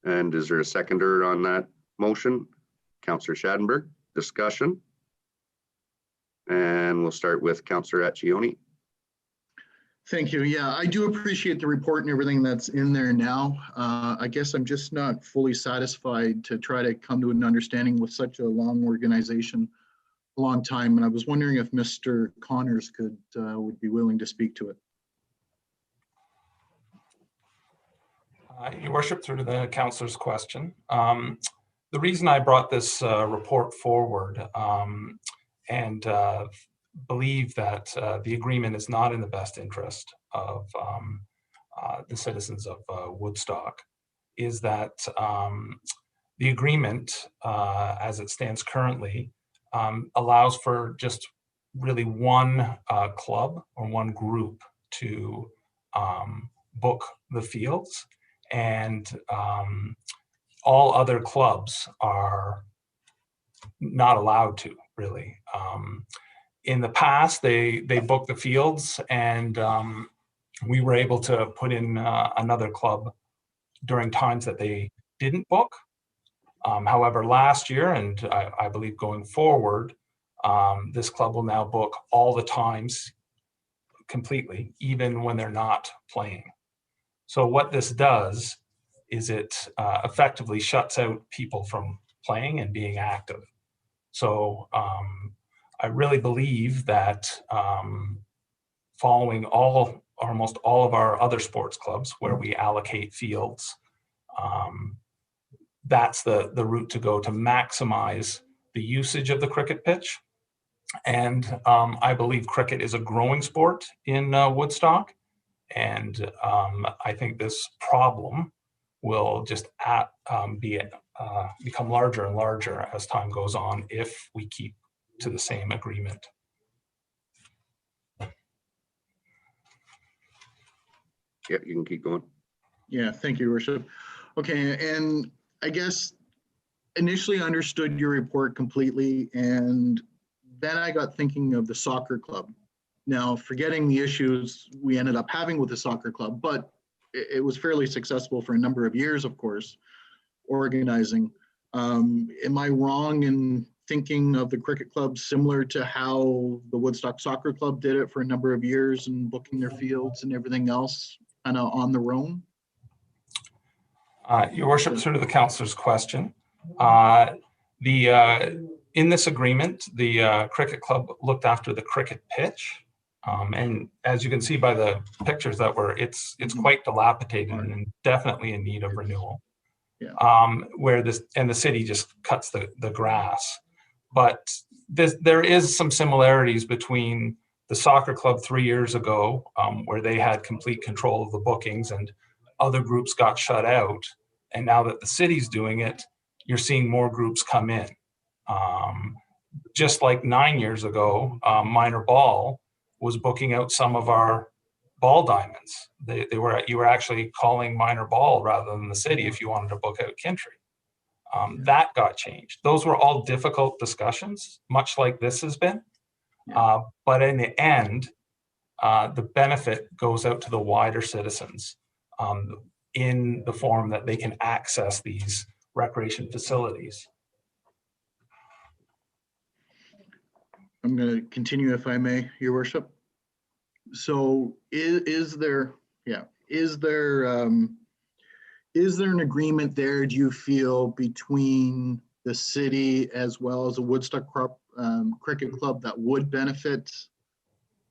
[SPEAKER 1] And is there a seconder on that motion? Councillor Schattenberg, discussion. And we'll start with Councillor Accioni.
[SPEAKER 7] Thank you. Yeah, I do appreciate the report and everything that's in there now. I guess I'm just not fully satisfied to try to come to an understanding with such a long organization, a long time. And I was wondering if Mr. Connors would be willing to speak to it.
[SPEAKER 15] Your Worship, through to the councillor's question. The reason I brought this report forward and believe that the agreement is not in the best interest of the citizens of Woodstock is that the agreement, as it stands currently, allows for just really one club or one group to book the fields, and all other clubs are not allowed to, really. In the past, they booked the fields, and we were able to put in another club during times that they didn't book. However, last year, and I believe going forward, this club will now book all the times completely, even when they're not playing. So what this does is it effectively shuts out people from playing and being active. So I really believe that following almost all of our other sports clubs where we allocate fields, that's the route to go to maximize the usage of the cricket pitch. And I believe cricket is a growing sport in Woodstock. And I think this problem will just become larger and larger as time goes on if we keep to the same agreement.
[SPEAKER 1] Yeah, you can keep going.
[SPEAKER 7] Yeah, thank you, Your Worship. Okay, and I guess initially understood your report completely, and then I got thinking of the soccer club. Now, forgetting the issues we ended up having with the soccer club, but it was fairly successful for a number of years, of course, organizing. Am I wrong in thinking of the cricket club similar to how the Woodstock Soccer Club did it for a number of years and booking their fields and everything else kind of on their own?
[SPEAKER 15] Your Worship, through to the councillor's question. In this agreement, the cricket club looked after the cricket pitch. And as you can see by the pictures it's quite dilapidated and definitely in need of renewal.
[SPEAKER 7] Yeah.
[SPEAKER 15] Where the city just cuts the grass. But there is some similarities between the soccer club 3 years ago, where they had complete control of the bookings and other groups got shut out. And now that the city's doing it, you're seeing more groups come in. Just like 9 years ago, Minor Ball was booking out some of our ball diamonds. You were actually calling Minor Ball rather than the city if you wanted to book out Kintry. That got changed. Those were all difficult discussions, much like this has been. But in the end, the benefit goes out to the wider citizens in the form that they can access these recreation facilities.
[SPEAKER 7] I'm going to continue if I may, Your Worship. So is there an agreement there, do you feel, between the city as well as the Woodstock Cricket Club that would benefit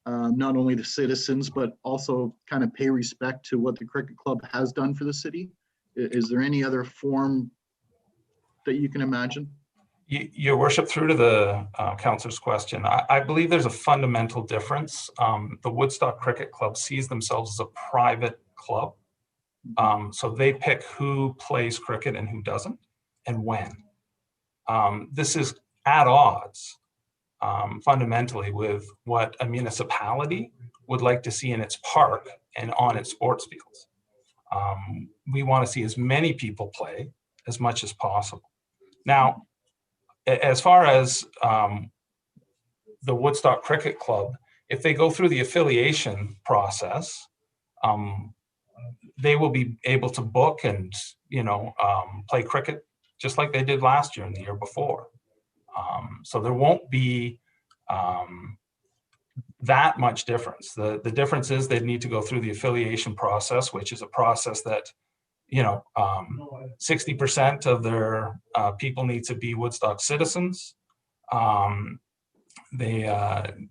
[SPEAKER 7] not only the citizens, but also kind of pay respect to what the cricket club has done for the city? Is there any other form that you can imagine?
[SPEAKER 15] Your Worship, through to the councillor's question, I believe there's a fundamental difference. The Woodstock Cricket Club sees themselves as a private club. So they pick who plays cricket and who doesn't and when. This is at odds fundamentally with what a municipality would like to see in its park and on its sports fields. We want to see as many people play as much as possible. Now, as far as the Woodstock Cricket Club, if they go through the affiliation process, they will be able to book and play cricket just like they did last year and the year before. So there won't be that much difference. The difference is they need to go through the affiliation process, which is a process that 60% of their people need to be Woodstock citizens. We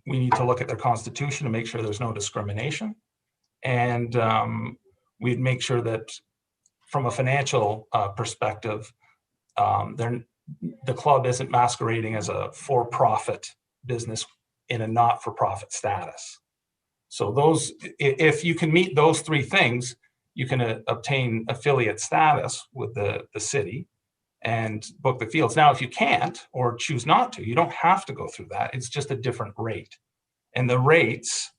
[SPEAKER 15] need to look at their constitution to make sure there's no discrimination. And we'd make sure that from a financial perspective, the club isn't masquerading as a for-profit business in a not-for-profit status. So if you can meet those three things, you can obtain affiliate status with the city and book the fields. Now, if you can't or choose not to, you don't have to go through that. It's just a different rate. And the rates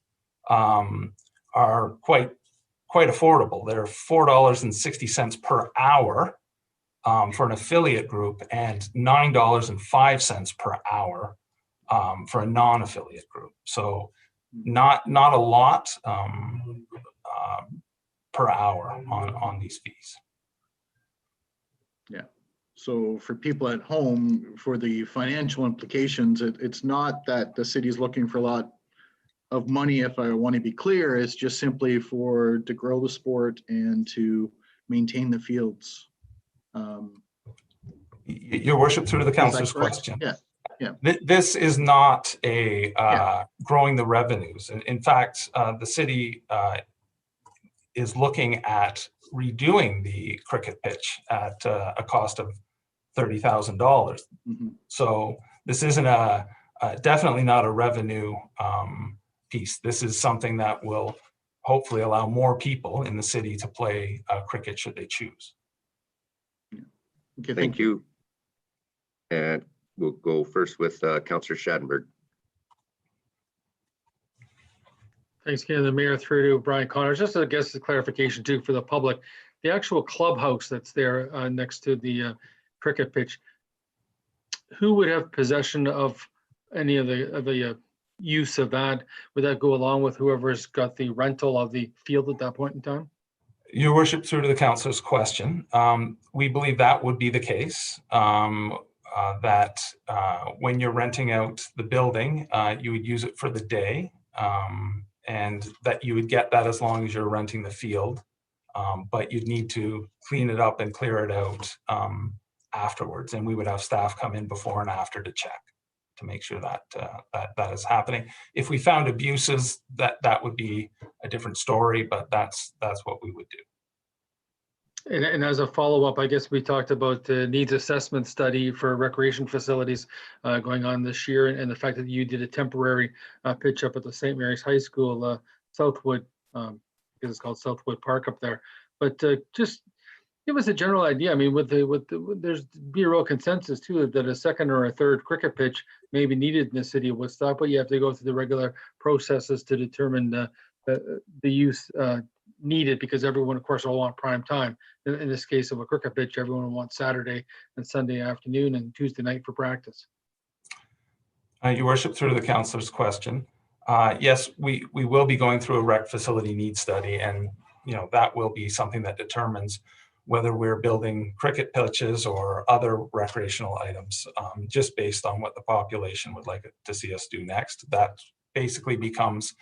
[SPEAKER 15] are quite affordable. They're $4.60 per hour for an affiliate group and $9.05 per hour for a non-affiliate group. So not a lot per hour on these fees.
[SPEAKER 7] Yeah. So for people at home, for the financial implications, it's not that the city's looking for a lot of money, if I want to be clear. It's just simply to grow the sport and to maintain the fields.
[SPEAKER 15] Your Worship, through to the councillor's question.
[SPEAKER 7] Yeah.
[SPEAKER 15] This is not a growing the revenues. In fact, the city is looking at redoing the cricket pitch at a cost of $30,000.
[SPEAKER 7] Mhm.
[SPEAKER 15] So this isn't definitely not a revenue piece. This is something that will hopefully allow more people in the city to play cricket should they choose.
[SPEAKER 7] Okay,
[SPEAKER 1] Thank you. And we'll go first with Councillor Schattenberg.
[SPEAKER 6] Thanks again, the mayor through to Brian Connors. Just I guess a clarification too for the public, the actual clubhouse that's there next to the cricket pitch, who would have possession of any of the use of that? Would that go along with whoever's got the rental of the field at that point in time?
[SPEAKER 15] Your worship, through to the councillor's question, we believe that would be the case. That when you're renting out the building, you would use it for the day, and that you would get that as long as you're renting the field. But you'd need to clean it up and clear it out afterwards. And we would have staff come in before and after to check to make sure that that is happening. If we found abuses, that would be a different story, but that's what we would do.
[SPEAKER 6] And as a follow-up, I guess we talked about the needs assessment study for recreation facilities going on this year, and the fact that you did a temporary pitch up at the St. Mary's High School, Southwood, because it's called Southwood Park up there. But just give us a general idea. I mean, there's be a real consensus too that a second or a third cricket pitch may be needed in the city of Woodstock, but you have to go through the regular processes to determine the use needed, because everyone, of course, will want prime time. In this case of a cricket pitch, everyone will want Saturday and Sunday afternoon and Tuesday night for practice.
[SPEAKER 15] Your worship, through to the councillor's question, yes, we will be going through a rec facility needs study, and that will be something that determines whether we're building cricket pitches or other recreational items, just based on what the population would like to see us do next. That basically becomes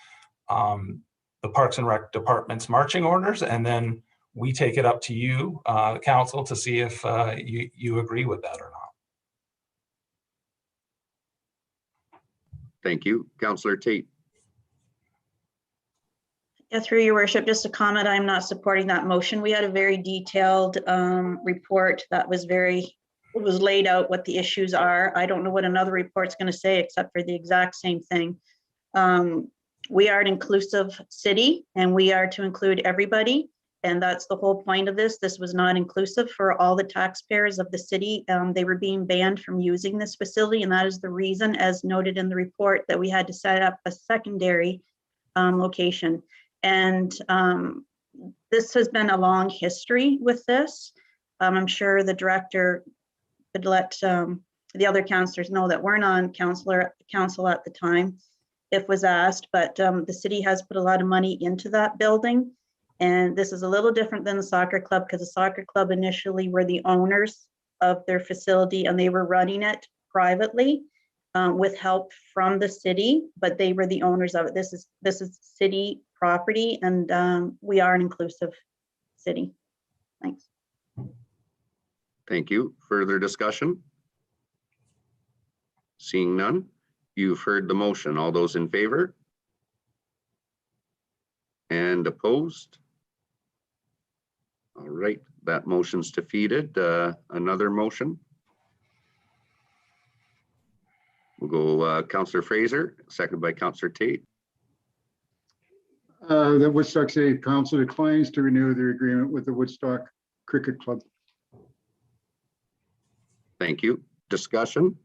[SPEAKER 15] the Parks and Rec Department's marching orders, and then we take it up to you, council, to see if you agree with that or not.
[SPEAKER 1] Thank you. Councillor Tate.
[SPEAKER 13] Yeah, through your worship, just a comment, I'm not supporting that motion. We had a very detailed report that was laid out what the issues are. I don't know what another report's going to say except for the exact same thing. We are an inclusive city, and we are to include everybody. And that's the whole point of this. This was not inclusive for all the taxpayers of the city. They were being banned from using this facility. And that is the reason, as noted in the report, that we had to set up a secondary location. And this has been a long history with this. I'm sure the director would let the other councillors know that we're not on council at the time, if was asked, but the city has put a lot of money into that building. And this is a little different than the soccer club, because the soccer club initially were the owners of their facility and they were running it privately with help from the city, but they were the owners of it. This is city property, and we are an inclusive city. Thanks.
[SPEAKER 1] Thank you. Further discussion? Seeing none, you've heard the motion. All those in favor? And opposed? All right, that motion's defeated. Another motion. We'll go Councillor Fraser, seconded by Councillor Tate.
[SPEAKER 2] The Woodstock City Council declines to renew their agreement with the Woodstock Cricket Club.
[SPEAKER 1] Thank you. Discussion?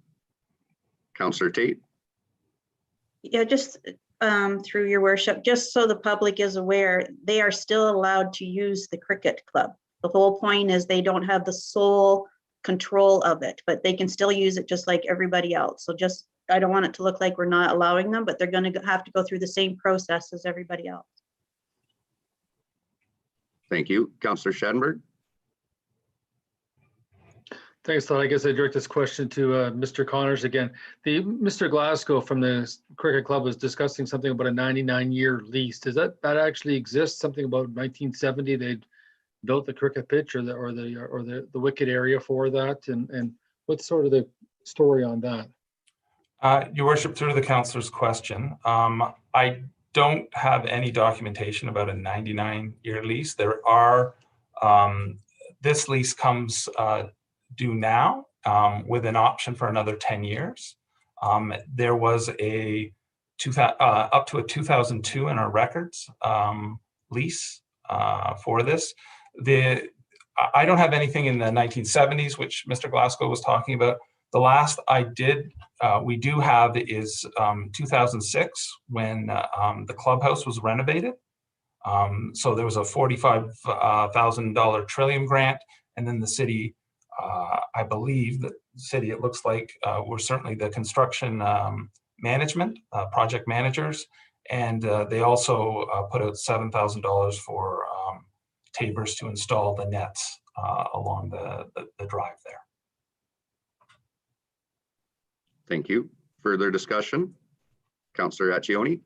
[SPEAKER 1] Councillor Tate.
[SPEAKER 13] Yeah, just through your worship, just so the public is aware, they are still allowed to use the cricket club. The whole point is they don't have the sole control of it, but they can still use it just like everybody else. So just, I don't want it to look like we're not allowing them, but they're going to have to go through the same process as everybody else.
[SPEAKER 1] Thank you. Councillor Schattenberg.
[SPEAKER 6] Thanks, Todd. I guess I direct this question to Mr. Connors again. Mr. Glasgow from the Cricket Club was discussing something about a 99-year lease. Does that actually exist? Something about 1970 they'd built the cricket pitch or the wicket area for that, and what's sort of the story on that?
[SPEAKER 15] Your worship, through the councillor's question, I don't have any documentation about a 99-year lease. There are, this lease comes due now with an option for another 10 years. There was a up to a 2002 in our records lease for this. I don't have anything in the 1970s, which Mr. Glasgow was talking about. The last we do have is 2006, when the clubhouse was renovated. So there was a $45,000 Trillium grant, and then the city, I believe that the city, it looks like, were certainly the construction management, project managers, and they also put out $7,000 for Tabers to install the nets along the drive there.
[SPEAKER 1] Thank you. Further discussion? Councillor Accioni?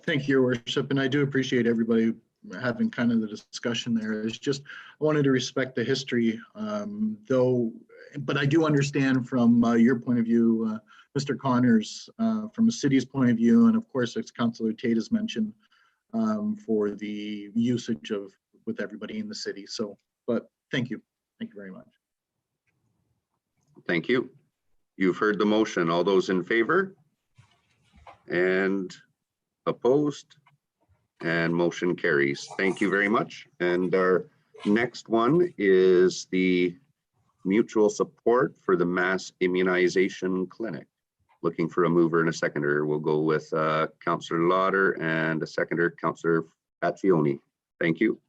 [SPEAKER 7] Thank you, Your Worship, and I do appreciate everybody having kind of the discussion there. It's just, I wanted to respect the history, though, but I do understand from your point of view, Mr. Connors, from a city's point of view, and of course, as Councillor Tate has mentioned, for the usage of with everybody in the city. So, but thank you. Thank you very much.
[SPEAKER 1] Thank you. You've heard the motion. All those in favor? And opposed? And motion carries. Thank you very much. And our next one is the mutual support for the mass immunization clinic. Looking for a mover and a seconder. We'll go with Councillor Lotter, and a seconder, Councillor Accioni. Thank you.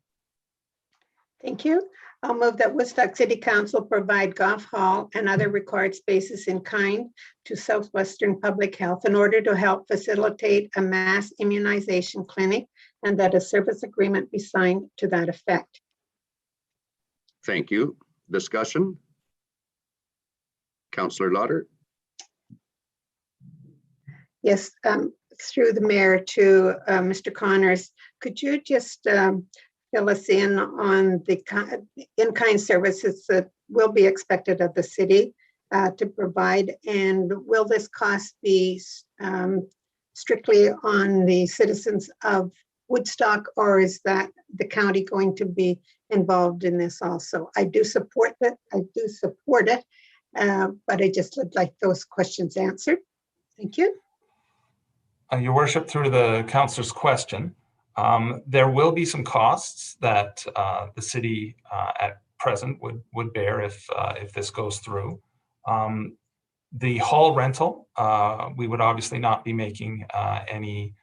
[SPEAKER 8] Thank you. I'll move that Woodstock City Council provide Goff Hall and other required spaces in kind to Southwestern Public Health in order to help facilitate a mass immunization clinic, and that a service agreement be signed to that effect.
[SPEAKER 1] Thank you. Discussion? Councillor Lotter?
[SPEAKER 8] Yes, through the mayor to Mr. Connors, could you just fill us in on the in-kind services that will be expected of the city to provide? And will this cost be strictly on the citizens of Woodstock, or is that the county going to be involved in this also? I do support that. I do support it, but I just would like those questions answered. Thank you.
[SPEAKER 15] Your worship, through the councillor's question, there will be some costs that the city at present would bear if this goes through. The hall rental, we would obviously not be making any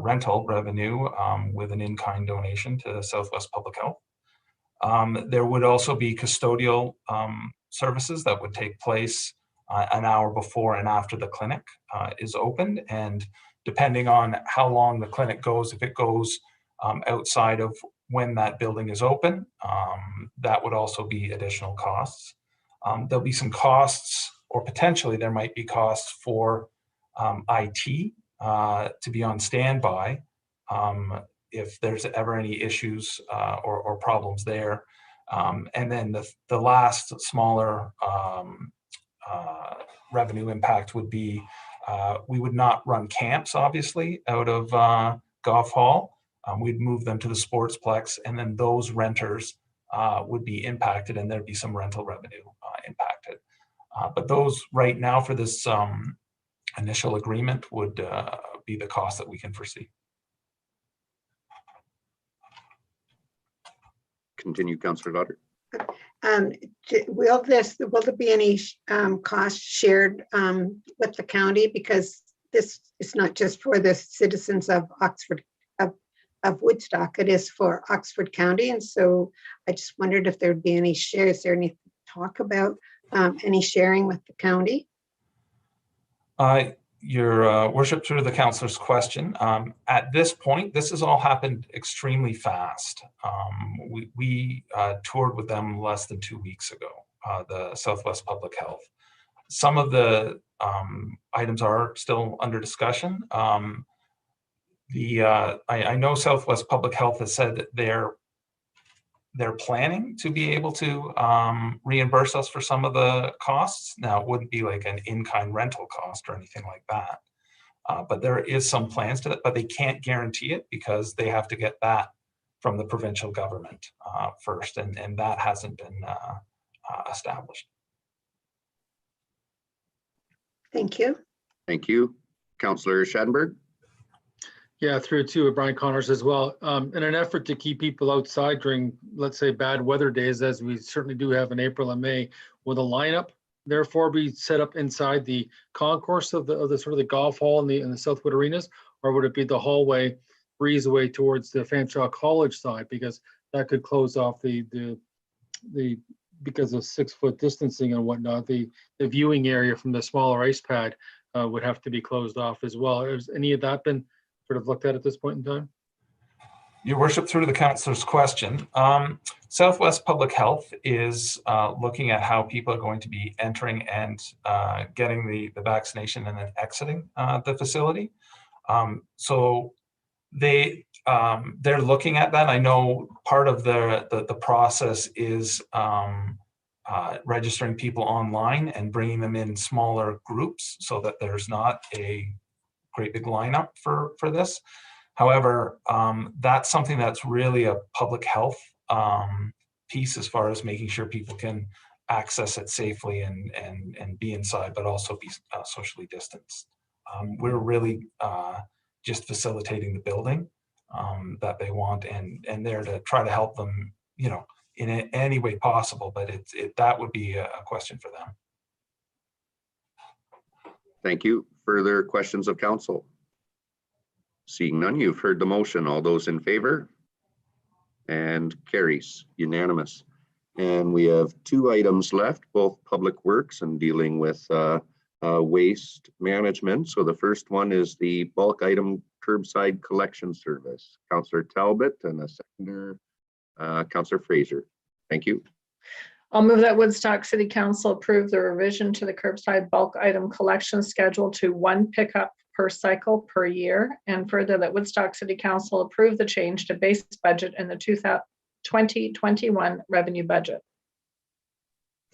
[SPEAKER 15] rental revenue with an in-kind donation to Southwest Public Health. There would also be custodial services that would take place an hour before and after the clinic is opened, and depending on how long the clinic goes, if it goes outside of when that building is open, that would also be additional costs. There'll be some costs, or potentially there might be costs for IT to be on standby if there's ever any issues or problems there. And then the last smaller revenue impact would be we would not run camps, obviously, out of Goff Hall. We'd move them to the Sportsplex, and then those renters would be impacted, and there'd be some rental revenue impacted. But those right now for this initial agreement would be the cost that we can foresee.
[SPEAKER 1] Continue, Councillor Lotter.
[SPEAKER 8] Will there be any cost shared with the county? Because this is not just for the citizens of Oxford, of Woodstock, it is for Oxford County. And so I just wondered if there'd be any shares. Is there any talk about any sharing with the county?
[SPEAKER 15] Your worship, through the councillor's question, at this point, this has all happened extremely fast. We toured with them less than 2 weeks ago, the Southwest Public Health. Some of the items are still under discussion. I know Southwest Public Health has said that they're planning to be able to reimburse us for some of the costs. Now, it wouldn't be like an in-kind rental cost or anything like that. But there is some plans to that, but they can't guarantee it because they have to get that from the provincial government first, and that hasn't been established.
[SPEAKER 8] Thank you.
[SPEAKER 1] Thank you. Councillor Schattenberg.
[SPEAKER 6] Yeah, through to Brian Connors as well. In an effort to keep people outside during, let's say, bad weather days, as we certainly do have in April and May, will the lineup therefore be set up inside the concourse of the sort of the golf hall in the Southwood arenas, or would it be the hallway breezeway towards the Fanshawe College side, because that could close off the because of 6-foot distancing and whatnot, the viewing area from the smaller ice pad would have to be closed off as well. Has any of that been sort of looked at this point in time?
[SPEAKER 15] Your worship, through to the councillor's question, Southwest Public Health is looking at how people are going to be entering and getting the vaccination and then exiting the facility. So they're looking at that. I know part of the process is registering people online and bringing them in smaller groups so that there's not a great big lineup for this. However, that's something that's really a public health piece as far as making sure people can access it safely and be inside, but also be socially distanced. We're really just facilitating the building that they want and there to try to help them, you know, in any way possible, but that would be a question for them.
[SPEAKER 1] Thank you. Further questions of council? Seeing none, you've heard the motion. All those in favor? And carries unanimous. And we have 2 items left, both public works and dealing with waste management. So the first one is the bulk item curbside collection service. Councillor Talbot and a seconder, Councillor Fraser. Thank you.
[SPEAKER 3] I'll move that Woodstock City Council approve the revision to the curbside bulk item collection schedule to 1 pickup per cycle per year, and further that Woodstock City Council approve the change to base budget in the 2021 revenue budget.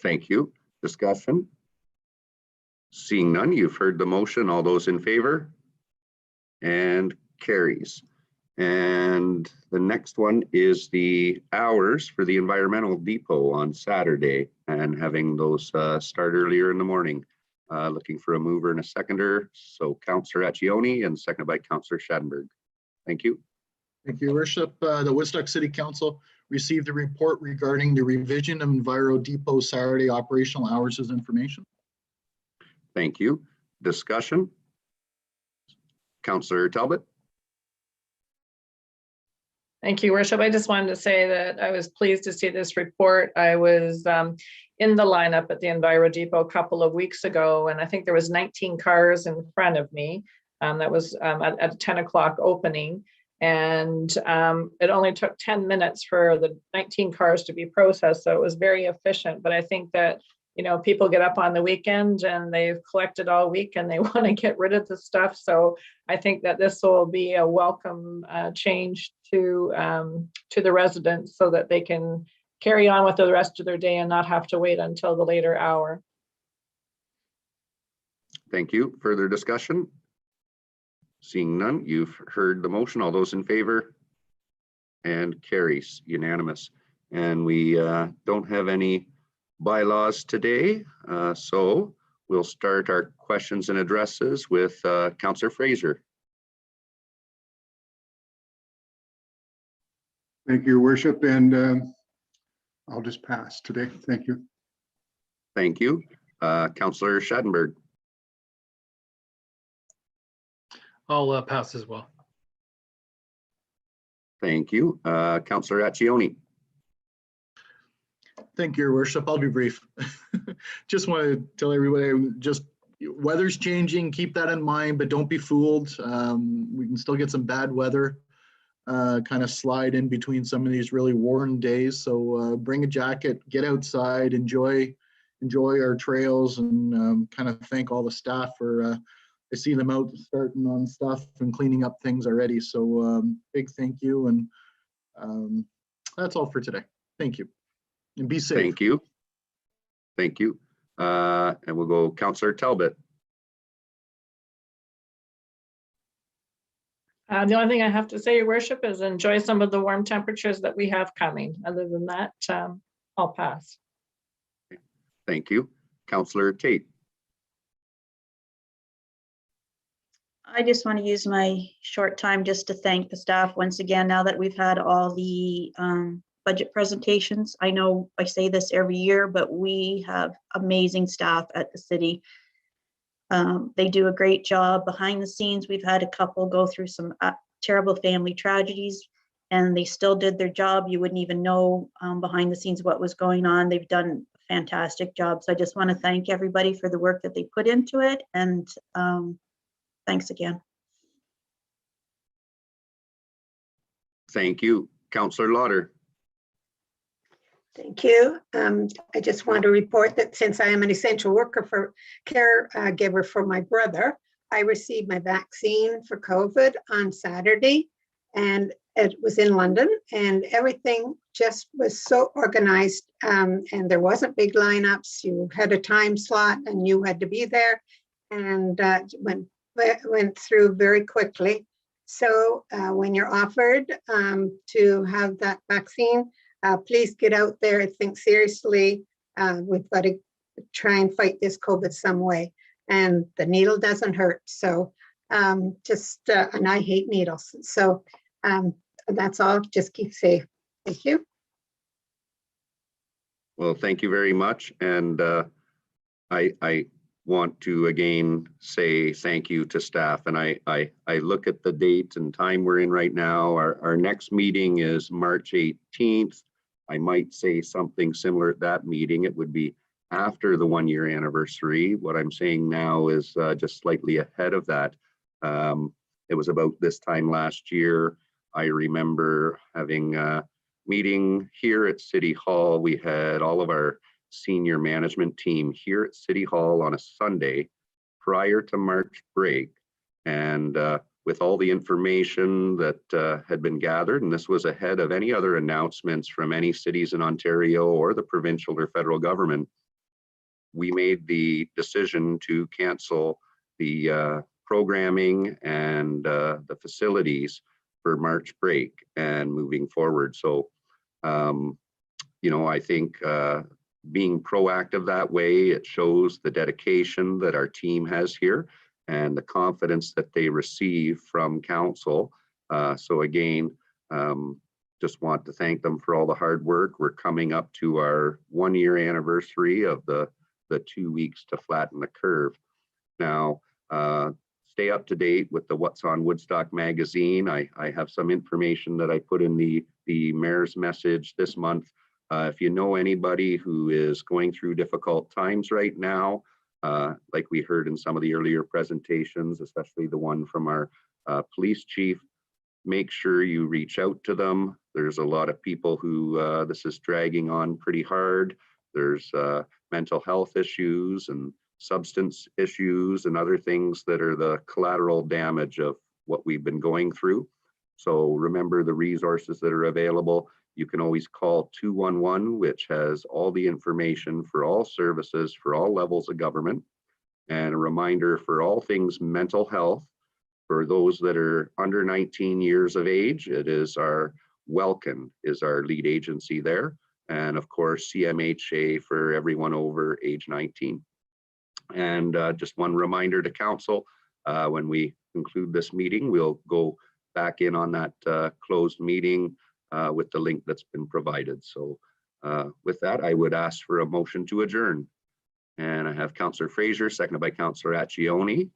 [SPEAKER 1] Thank you. Discussion? Seeing none, you've heard the motion. All those in favor? And carries. And the next one is the hours for the environmental depot on Saturday and having those start earlier in the morning. Looking for a mover and a seconder. So Councillor Accioni and seconded by Councillor Schattenberg. Thank you.
[SPEAKER 7] Thank you, Your Worship. The Woodstock City Council received a report regarding the revision of Enviro Depot Saturday operational hours as information.
[SPEAKER 1] Thank you. Discussion? Councillor Talbot.
[SPEAKER 3] Thank you, Worship. I just wanted to say that I was pleased to see this report. I was in the lineup at the Enviro Depot a couple of weeks ago, and I think there was 19 cars in front of me. That was at a 10 o'clock opening, and it only took 10 minutes for the 19 cars to be processed, so it was very efficient. But I think that, you know, people get up on the weekend and they've collected all week and they want to get rid of the stuff. So I think that this will be a welcome change to the residents so that they can carry on with the rest of their day and not have to wait until the later hour.
[SPEAKER 1] Thank you. Further discussion? Seeing none, you've heard the motion. All those in favor? And carries unanimous. And we don't have any bylaws today, so we'll start our questions and addresses with Councillor Fraser.
[SPEAKER 2] Thank you, Your Worship, and I'll just pass today. Thank you.
[SPEAKER 1] Thank you. Councillor Schattenberg.
[SPEAKER 6] I'll pass as well.
[SPEAKER 1] Thank you. Councillor Accioni.
[SPEAKER 7] Thank you, Your Worship. I'll be brief. Just want to tell everybody, just weather's changing, keep that in mind, but don't be fooled. We can still get some bad weather, kind of slide in between some of these really warm days. So bring a jacket, get outside, enjoy our trails, and kind of thank all the staff for, I see them out starting on stuff and cleaning up things already. So big thank you. And that's all for today. Thank you. And be safe.
[SPEAKER 1] Thank you. Thank you. And we'll go Councillor Talbot.
[SPEAKER 3] The only thing I have to say, Your Worship, is enjoy some of the warm temperatures that we have coming. Other than that, I'll pass.
[SPEAKER 1] Thank you. Councillor Tate.
[SPEAKER 13] I just want to use my short time just to thank the staff once again, now that we've had all the budget presentations. I know I say this every year, but we have amazing staff at the city. They do a great job behind the scenes. We've had a couple go through some terrible family tragedies, and they still did their job. You wouldn't even know behind the scenes what was going on. They've done a fantastic job. So I just want to thank everybody for the work that they put into it. And thanks again.
[SPEAKER 1] Thank you. Councillor Lotter.
[SPEAKER 8] Thank you. I just want to report that since I am an essential worker for caregiver for my brother, I received my vaccine for COVID on Saturday, and it was in London, and everything just was so organized, and there wasn't big lineups. You had a time slot and you had to be there, and went through very quickly. So when you're offered to have that vaccine, please get out there and think seriously. We've got to try and fight this COVID some way, and the needle doesn't hurt. So and I hate needles. So that's all. Just keep safe. Thank you.
[SPEAKER 1] Well, thank you very much. And I want to again say thank you to staff. And I look at the date and time we're in right now. Our next meeting is March 18th. I might say something similar at that meeting. It would be after the 1-year anniversary. What I'm saying now is just slightly ahead of that. It was about this time last year. I remember having a meeting here at City Hall. We had all of our senior management team here at City Hall on a Sunday prior to March break. And with all the information that had been gathered, and this was ahead of any other announcements from any cities in Ontario or the provincial or federal government, we made the decision to cancel the programming and the facilities for March break and moving forward. So, you know, I think being proactive that way, it shows the dedication that our team has here and the confidence that they receive from council. So again, just want to thank them for all the hard work. We're coming up to our 1-year anniversary of the 2 weeks to flatten the curve. Now, stay up to date with the What's on Woodstock magazine. I have some information that I put in the mayor's message this month. If you know anybody who is going through difficult times right now, like we heard in some of the earlier presentations, especially the one from our police chief, make sure you reach out to them. There's a lot of people who this is dragging on pretty hard. There's mental health issues and substance issues and other things that are the collateral damage of what we've been going through. So remember the resources that are available. You can always call 211, which has all the information for all services for all levels of government. And a reminder for all things mental health, for those that are under 19 years of age, it is our Welcome is our lead agency there. And of course, CMHA for everyone over age 19. And just one reminder to council, when we conclude this meeting, we'll go back in on that closed meeting with the link that's been provided. So with that, I would ask for a motion to adjourn. And I have Councillor Fraser, seconded by Councillor Accioni.